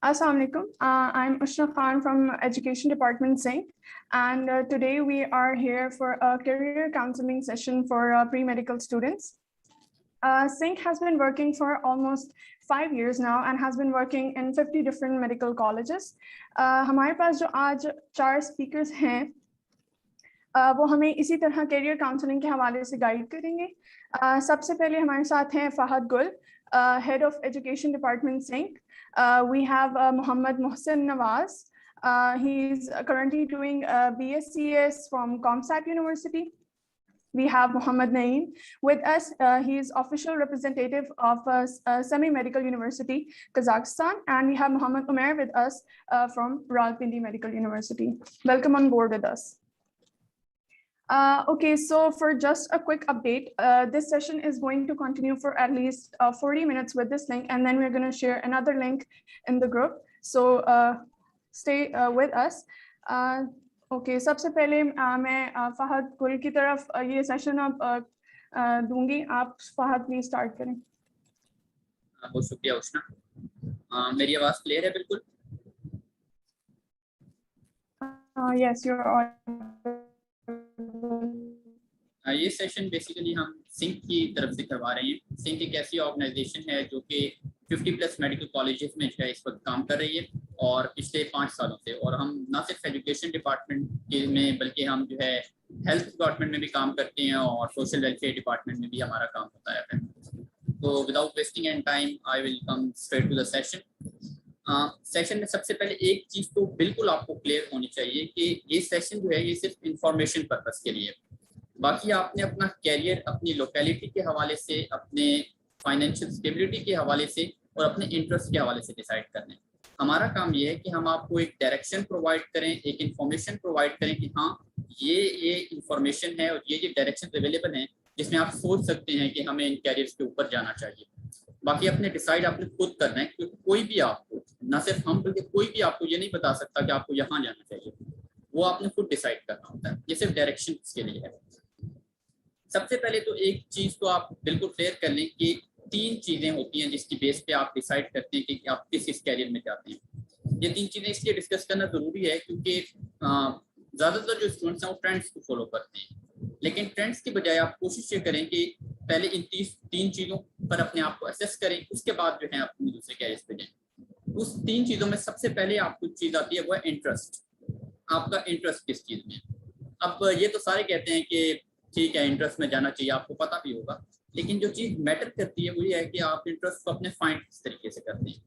Assalamu alaikum. I'm Ushna Khan from Education Department Singh, and today we are here for a career counseling session for pre-medical students. Singh has been working for almost 5 years now and has been working in 50 different medical colleges. हमारे पास जो आज 4 speakers हैं, वो हमें इसी तरह career counseling के हवाले से guide करेंगे. सबसे पहले हमारे साथ हैं Fahad Gul, Head of Education Department Singh. We have Muhammad Mohsin Nawaz. He's currently doing BScs from Comsat University. We have Muhammad Naeem with us. He is official representative of Semi-Medical University, Kazakhstan. And we have Muhammad Umair with us from Rawalpindi Medical University. Welcome on board with us. Okay, so for just a quick update, this session is going to continue for at least 40 minutes with this link, and then we're going to share another link in the group. So stay with us. Okay, सबसे पहले मैं फहद गुल की तरफ ये session अब दूंगी. आप फहद प्लीज स्टार्ट करें. बहुत शुक्रिया उष्णा. मेरी आवाज क्लियर है बिल्कुल? Yes, you're on. ये सेशन बेसिकली हम सिंक की तरफ से करवा रहे हैं. सिंक एक ऐसी ऑर्गेनाइजेशन है जो कि 50+ मेडिकल कॉलेजेस में जो है इस वक्त काम कर रही है और पिछले 5 सालों से. और हम ना सिर्फ एजुकेशन डिपार्टमेंट में बल्कि हम जो है हेल्थ डिपार्टमेंट में भी काम करते हैं और सोशल वेलफेयर डिपार्टमेंट में भी हमारा काम होता है. तो without wasting any time I will come straight to the session. Session में सबसे पहले एक चीज़ तो बिल्कुल आपको क्लियर होनी चाहिए कि ये सेशन जो है ये सिर्फ इंफॉर्मेशन पर्पस के लिए. बाकी आपने अपना कैरियर अपनी लोकेलिटी के हवाले से, अपने फाइनेंशियल स्टेबिलिटी के हवाले से और अपने इंटरेस्ट के हवाले से डिसाइड करना है. हमारा काम ये है कि हम आपको एक डायरेक्शन प्रोवाइड करें, एक इंफॉर्मेशन प्रोवाइड करें कि हाँ ये इंफॉर्मेशन है और ये डायरेक्शन अवेलेबल हैं जिसमें आप सोच सकते हैं कि हमें इन कैरियर्स के ऊपर जाना चाहिए. बाकी अपने डिसाइड आपने खुद करना है, क्योंकि कोई भी आपको, ना सिर्फ हम बल्कि कोई भी आपको ये नहीं बता सकता कि आपको यहाँ जाना चाहिए. वो आपने खुद डिसाइड करना होता है. ये सिर्फ डायरेक्शन के लिए है. सबसे पहले तो एक चीज़ तो आप बिल्कुल क्लियर कर लें कि 3 चीज़ें होती हैं जिसकी बेस पे आप डिसाइड करते हैं कि आप किस कैरियर में जाते हैं. ये 3 चीज़ें इसलिए डिस्कस करना ज़रूरी है क्योंकि ज़्यादातर जो स्टूडेंट्स हैं वो ट्रेंड्स को फॉलो करते हैं. लेकिन ट्रेंड्स की बजाय आप कोशिश ये करें कि पहले इन 3 चीज़ों पर अपने आप को असेस करें, उसके बाद जो है अपने दूसरे कैरियर पे जाएं. उस 3 चीज़ों में सबसे पहले आपको चीज़ आती है वो है इंटरेस्ट. आपका इंटरेस्ट किस चीज़ में. अब ये तो सारे कहते हैं कि ठीक है इंटरेस्ट में जाना चाहिए, आपको पता भी होगा, लेकिन जो चीज़ मैटर करती है वो ये है कि आप इंटरेस्ट को अपने फाइंड किस तरीके से करते हैं.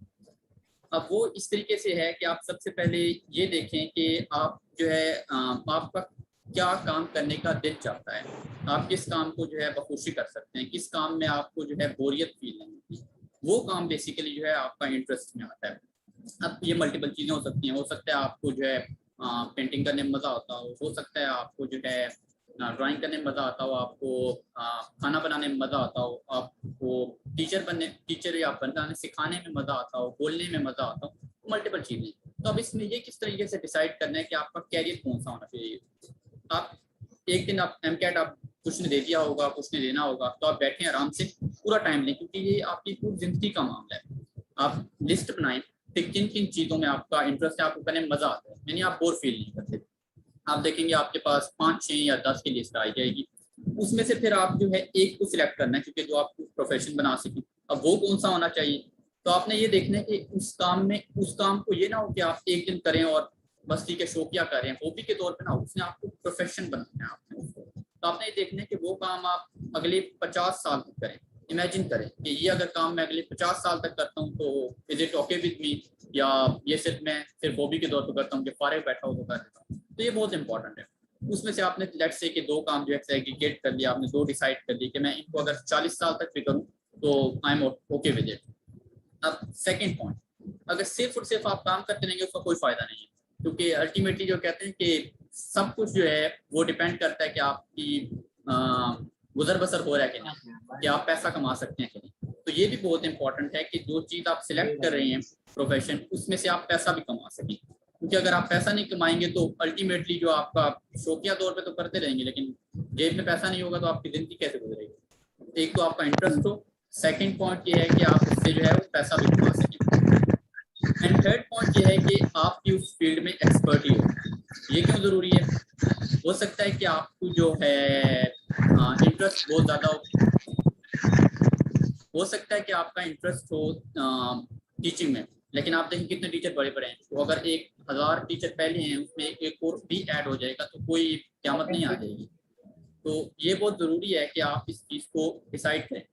अब वो इस तरीके से है कि आप सबसे पहले ये देखें कि आप जो है आपका क्या काम करने का दिल चाहता है. आप किस काम को जो है बखुशी कर सकते हैं, किस काम में आपको जो है बोरियत फील नहीं होती. वो काम बेसिकली जो है आपका इंटरेस्ट में आता है. अब ये मल्टीपल चीज़ें हो सकती हैं. हो सकता है आपको जो है पेंटिंग करने में मज़ा आता हो सकता है आपको जो है ड्राइंग करने में मज़ा आता हो, आपको खाना बनाने में मज़ा आता हो, आपको टीचर या बनाने सिखाने में मज़ा आता हो, बोलने में मज़ा आता हो. मल्टीपल चीज़ें. तो अब इसमें ये किस तरीके से डिसाइड करना है कि आपका कैरियर कौन सा होना चाहिए. आप एक दिन आप MCAT आप कुछ ने दे दिया होगा, कुछ ने देना होगा, तो आप बैठें आराम से पूरा टाइम लें, क्योंकि ये आपकी पूरी ज़िंदगी का मामला है. आप लिस्ट बनाएं कि किन किन चीज़ों में आपका इंटरेस्ट है, आपको करने में मज़ा आता है, यानी आप बोर फील नहीं करते. आप देखेंगे आपके पास 5, 6 या 10 की लिस्ट आई जाएगी. उसमें से फिर आप जो है एक को सिलेक्ट करना है क्योंकि जो आप प्रोफेशन बना सकें. अब वो कौन सा होना चाहिए, तो आपने ये देखना है कि उस काम को ये ना हो कि आप एक दिन करें और बस ठीक है शौकिया कर रहे हैं, हॉबी के तौर पे ना, उसने आपको प्रोफेशन बनाना है आपने उसको. तो आपने ये देखना है कि वो काम आप अगले 50 साल तक करें. इमेजिन करें कि ये अगर काम मैं अगले 50 साल तक करता हूँ तो is it okay with me, या ये मैं सिर्फ हॉबी के तौर पर करता हूँ कि फारिग बैठा हो तो कर देता हूँ. तो ये बहुत इंपॉर्टेंट है. उसमें से आपने लेट्स से कि 2 काम जो है एग्रीगेट कर लिया, आपने 2 डिसाइड कर ली कि मैं इनको अगर 40 साल तक भी करूँ तो I am okay with it. अब सेकंड पॉइंट, अगर सिर्फ और सिर्फ आप काम करते रहेंगे उसका कोई फायदा नहीं है, क्योंकि अल्टीमेटली जो कहते हैं कि सब कुछ जो है वो डिपेंड करता है कि आपकी गुजर बसर हो रहा है कि नहीं, कि आप पैसा कमा सकते हैं कि नहीं. तो ये भी बहुत इंपॉर्टेंट है कि जो चीज़ आप सिलेक्ट कर रहे हैं प्रोफेशन, उसमें से आप पैसा भी कमा सकें. क्योंकि अगर आप पैसा नहीं कमाएंगे तो अल्टीमेटली जो आपका शौकिया तौर पे तो करते रहेंगे, लेकिन जेब में पैसा नहीं होगा तो आपकी ज़िंदगी कैसे गुजरेगी. एक तो आपका इंटरेस्ट हो, सेकंड पॉइंट ये है कि आप उससे जो है वो पैसा भी कमा सकें. एंड थर्ड पॉइंट ये है कि आपकी उस फील्ड में एक्सपर्टी हो। ये क्यों ज़रूरी है? हो सकता है कि आपको जो है इंटरेस्ट बहुत ज़्यादा हो सकता है कि आपका इंटरेस्ट हो टीचिंग में, लेकिन आप देखें कितने टीचर बड़े बड़े हैं, तो अगर 1000 टीचर पहले हैं उसमें एक और भी ऐड हो जाएगा तो कोई क़यामत नहीं आ जाएगी। तो ये बहुत ज़रूरी है कि आप इस चीज़ को डिसाइड करें।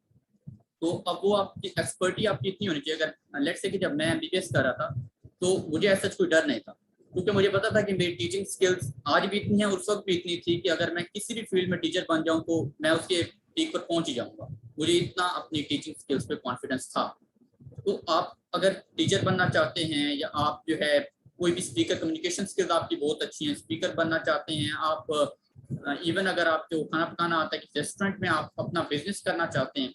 तो अब वो आपकी एक्सपर्टी आपकी इतनी होनी चाहिए। अगर लेट्स से कि जब मैं एमबीबीएस कर रहा था तो मुझे ऐसा कोई डर नहीं था, क्योंकि मुझे पता था कि मेरी टीचिंग स्किल्स आज भी इतनी है और उस वक्त भी इतनी थी कि अगर मैं किसी भी फील्ड में टीचर बन जाऊं तो मैं उसके पीक पर पहुंच ही जाऊंगा। मुझे इतना अपनी टीचिंग स्किल्स पे कॉन्फिडेंस था। तो आप अगर टीचर बनना चाहते हैं या आप जो है कोई भी स्पीकर, कम्युनिकेशन स्किल्स आपकी बहुत अच्छी हैं, स्पीकर बनना चाहते हैं आप, इवन अगर आपको खाना पकाना आता है कि रेस्टोरेंट में आप अपना बिजनेस करना चाहते हैं,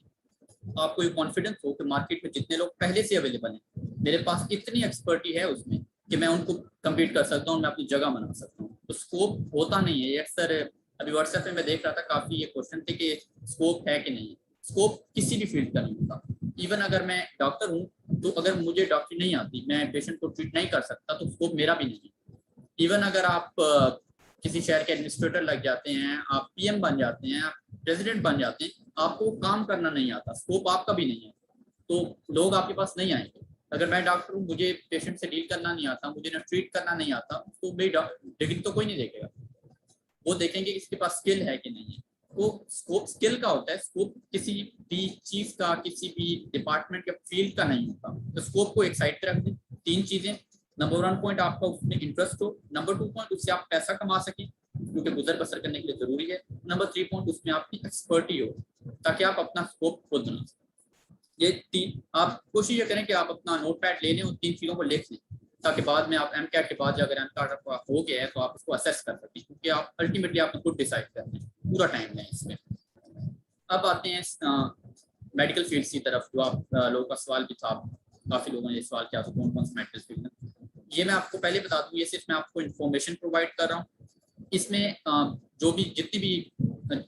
आपको ये कॉन्फिडेंस हो कि मार्केट में जितने लोग पहले से अवेलेबल हैं, मेरे पास इतनी एक्सपर्टी है उसमें कि मैं उनको कम्पीट कर सकता हूँ, मैं अपनी जगह बना सकता हूँ। तो स्कोप होता नहीं है ये अक्सर। अभी व्हाट्सएप में मैं देख रहा था काफ़ी ये क्वेश्चन थे कि स्कोप है कि नहीं। स्कोप किसी भी फील्ड का नहीं होता। इवन अगर मैं डॉक्टर हूँ तो अगर मुझे डॉक्टरी नहीं आती, मैं पेशेंट को ट्रीट नहीं कर सकता, तो स्कोप मेरा भी नहीं है। इवन अगर आप किसी शहर के एडमिनिस्ट्रेटर लग जाते हैं, आप पीएम बन जाते हैं, आप प्रेसिडेंट बन जाते हैं, आपको काम करना नहीं आता, स्कोप आपका भी नहीं है, तो लोग आपके पास नहीं आएंगे। अगर मैं डॉक्टर हूँ, मुझे पेशेंट से डील करना नहीं आता, मुझे ना ट्रीट करना नहीं आता, तो मेरी डिग्री तो कोई नहीं देखेगा। वो देखेंगे कि इसके पास स्किल है कि नहीं है। तो स्कोप स्किल का होता है, स्कोप किसी भी चीज का, किसी भी डिपार्टमेंट या फील्ड का नहीं होता। तो स्कोप को एक साइड पे रख दें। 3 चीजें, नंबर 1 पॉइंट आपका उसमें इंटरेस्ट हो, नंबर 2 पॉइंट उससे आप पैसा कमा सकें क्योंकि गुजर बसर करने के लिए जरूरी है, नंबर 3 पॉइंट उसमें आपकी एक्सपर्टी हो ताकि आप अपना स्कोप खुद बना सकें। ये 3 आप कोशिश ये करें कि आप अपना नोट पैड ले लें और 3 चीज़ों को लिख लें ताकि बाद में आप एमकैट के बाद अगर एमकैट आपका हो गया है तो आप उसको असेस कर सकें, क्योंकि आप अल्टीमेटली आपको खुद डिसाइड करना है, पूरा टाइम लें इसमें। अब आते हैं मेडिकल फील्ड की तरफ, जो आप लोगों का सवाल भी था, काफ़ी लोगों ने ये सवाल किया था कौन कौन से मेडिकल फील्ड है। ये मैं आपको पहले बता दूँ, ये सिर्फ मैं आपको इन्फॉर्मेशन प्रोवाइड कर रहा हूँ। इसमें जो भी जितनी भी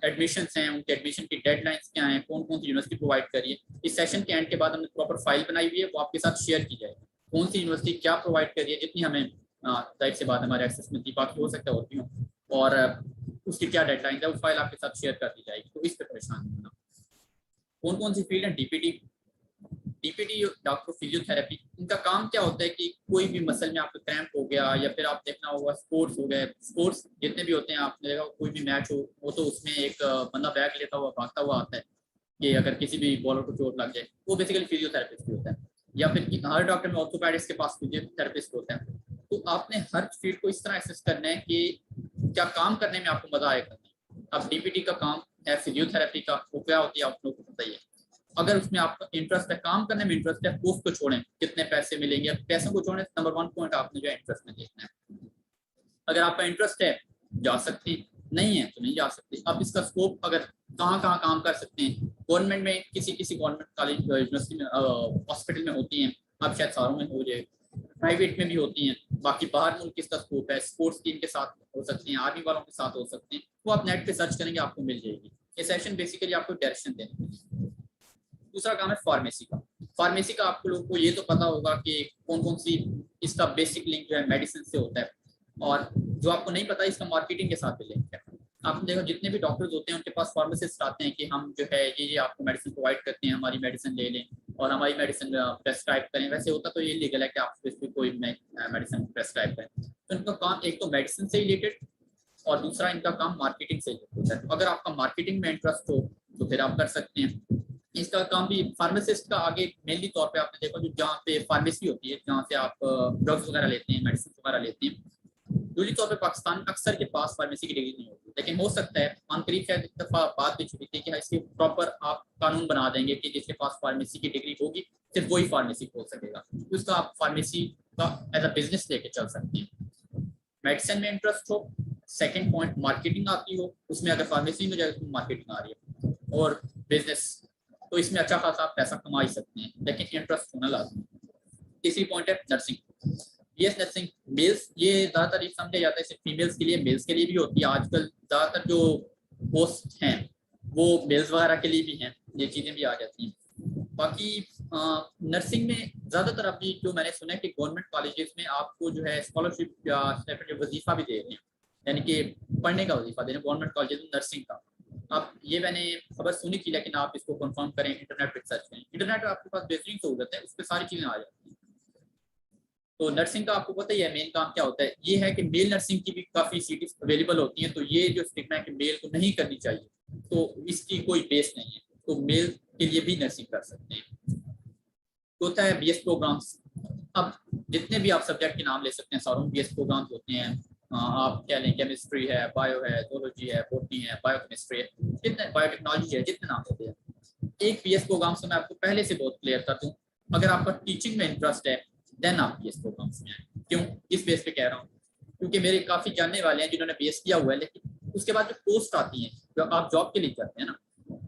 एडमिशन्स हैं उनके एडमिशन की डेडलाइंस क्या हैं, कौन कौन सी यूनिवर्सिटी प्रोवाइड कर रही है, इस सेशन के एंड के बाद हमने प्रॉपर फाइल बनाई हुई है, वो आपके साथ शेयर की जाएगी। कौन सी यूनिवर्सिटी क्या प्रोवाइड कर रही है, जितनी हमें जाहिर सी बात हमारे एक्सेस में थी, बाकी हो सकता है और भी हो, और उसकी क्या डेडलाइन है वो फाइल आपके साथ शेयर कर दी जाएगी। तो इस पर परेशान नहीं होना। कौन कौन सी फील्ड है? डीपीटी डॉक्टर फिजियोथेरेपी, इनका काम क्या होता है कि कोई भी मसल में आपको क्रैम्प हो गया या फिर आप देखना होगा स्पोर्ट्स हो गए, स्पोर्ट्स जितने भी होते हैं आपने देखा कोई भी मैच हो वो तो उसमें एक बंदा बैग लेता हुआ भागता हुआ आता है कि अगर किसी भी बॉलर को चोट लग जाए, वो बेसिकली फिजियोथेरेपिस्ट होता है। या फिर हर डॉक्टर में ऑर्थोपेडिक्स के पास फिजियोथेरेपिस्ट होता है। तो आपने हर फील्ड को इस तरह एसेस करना है कि क्या काम करने में आपको मजा आएगा। अब डीपीटी का काम है फिजियोथेरेपी का, वो क्या होती है आप लोगों को पता ही है। अगर उसमें आपका इंटरेस्ट है, काम करने में इंटरेस्ट है, पोस्ट को छोड़ें, कितने पैसे मिलेंगे, पैसों को छोड़ें, नंबर 1 पॉइंट आपने जो है इंटरेस्ट में देखना है। अगर आपका इंटरेस्ट है जा सकते हैं, नहीं है तो नहीं जा सकते। अब इसका स्कोप अगर कहाँ काम कर सकते हैं, गवर्नमेंट में किसी गवर्नमेंट कॉलेज यूनिवर्सिटी में हॉस्पिटल में होती हैं, अब शायद सारों में हो जाए, प्राइवेट में भी होती हैं। बाकी बाहर मुल्क किसका स्कोप है, स्पोर्ट्स टीम के साथ हो सकते हैं, आर्मी वालों के साथ हो सकते हैं, वो आप नेट पे सर्च करेंगे आपको मिल जाएगी। ये सेशन बेसिकली आपको डायरेक्शन देने। दूसरा काम है फार्मेसी का। फार्मेसी का आपको लोगों को ये तो पता होगा कि कौन कौन सी इसका बेसिक लिंक जो है मेडिसिन से होता है, और जो आपको नहीं पता इसका मार्केटिंग के साथ भी लिंक है। आपने देखो जितने भी डॉक्टर्स होते हैं उनके पास फार्मासिस्ट आते हैं कि हम जो है ये आपको मेडिसिन प्रोवाइड करते हैं, हमारी मेडिसिन ले लें और हमारी मेडिसिन प्रेस्क्राइब करें। वैसे होता तो ये लीगल है कि आप स्पेसिफिक कोई मेडिसिन प्रेस्क्राइब करें। तो इनका काम एक तो मेडिसिन से रिलेटेड और दूसरा इनका काम मार्केटिंग से रिलेटेड होता है। तो अगर आपका मार्केटिंग में इंटरेस्ट हो तो फिर आप कर सकते हैं। इसका काम भी फार्मासिस्ट का आगे मेनली तौर पे आपने देखा जो जहाँ पे फार्मेसी होती है, जहाँ से आप ड्रग्स वगैरह लेते हैं, मेडिसिन वगैरह लेते हैं, दूसरी तौर पे पाकिस्तान अक्सर के पास फार्मेसी की डिग्री नहीं होती, लेकिन हो सकता है करीब शायद एक दफा बात भी चुकी थी कि इसके प्रॉपर आप कानून बना देंगे कि जिसके पास फार्मेसी की डिग्री होगी सिर्फ वही फार्मेसी खोल सकेगा। तो उसका आप फार्मेसी का एज अ बिजनेस लेके चल सकते हैं। मेडिसिन में इंटरेस्ट हो, सेकेंड पॉइंट मार्केटिंग आती हो, उसमें अगर फार्मेसी में जाए तो मार्केटिंग आ रही है, और बिजनेस तो इसमें अच्छा खासा आप पैसा कमा ही सकते हैं, लेकिन इंटरेस्ट होना लाजमी। तीसरी पॉइंट है नर्सिंग। यस नर्सिंग मेल्स, ये ज़्यादातर ये समझा जाता है सिर्फ फीमेल्स के लिए, मेल्स के लिए भी होती है। आजकल ज़्यादातर जो पोस्ट हैं वो मेल्स वगैरह के लिए भी हैं, ये चीज़ें भी आ जाती हैं। बाकी नर्सिंग में ज़्यादातर अभी जो मैंने सुना है कि गवर्नमेंट कॉलेजेस में आपको जो है स्कॉलरशिप या वजीफा भी दे रहे हैं, यानी कि पढ़ने का वजीफा दे रहे हैं गवर्नमेंट कॉलेजेस में नर्सिंग का। आप ये मैंने खबर सुनी थी, लेकिन आप इसको कंफर्म करें, इंटरनेट पर सर्च करें। इंटरनेट पर आपके पास बेहतरीन सहूलत है, उस पर सारी चीज़ें आ जाती हैं। तो नर्सिंग का आपको पता ही है मेन काम क्या होता है, ये है कि मेल नर्सिंग की भी काफ़ी सीट्स अवेलेबल होती हैं। तो ये जो स्टिग्मा है कि मेल को नहीं करनी चाहिए, तो इसकी कोई बेस नहीं है, तो मेल के लिए भी नर्सिंग कर सकते हैं। होता है बीएस प्रोग्राम्स। अब जितने भी आप सब्जेक्ट के नाम ले सकते हैं, सारों बीएस प्रोग्राम्स होते हैं। आप क्या लें, केमिस्ट्री है, बायो है, जोलॉजी है, बॉटनी है, बायोकेमिस्ट्री है, जितने बायोटेक्नोलॉजी है, जितने नाम लेते हैं। एक बीएस प्रोग्राम से मैं आपको पहले से बहुत क्लियर कर दूं, अगर आपका टीचिंग में इंटरेस्ट है देन आप बीएस प्रोग्राम्स में आए। क्यों, इस बेस पे कह रहा हूँ क्योंकि मेरे काफ़ी जानने वाले हैं जिन्होंने बीएस किया हुआ है, लेकिन उसके बाद जो पोस्ट आती है जो आप जॉब के लिए करते हैं ना,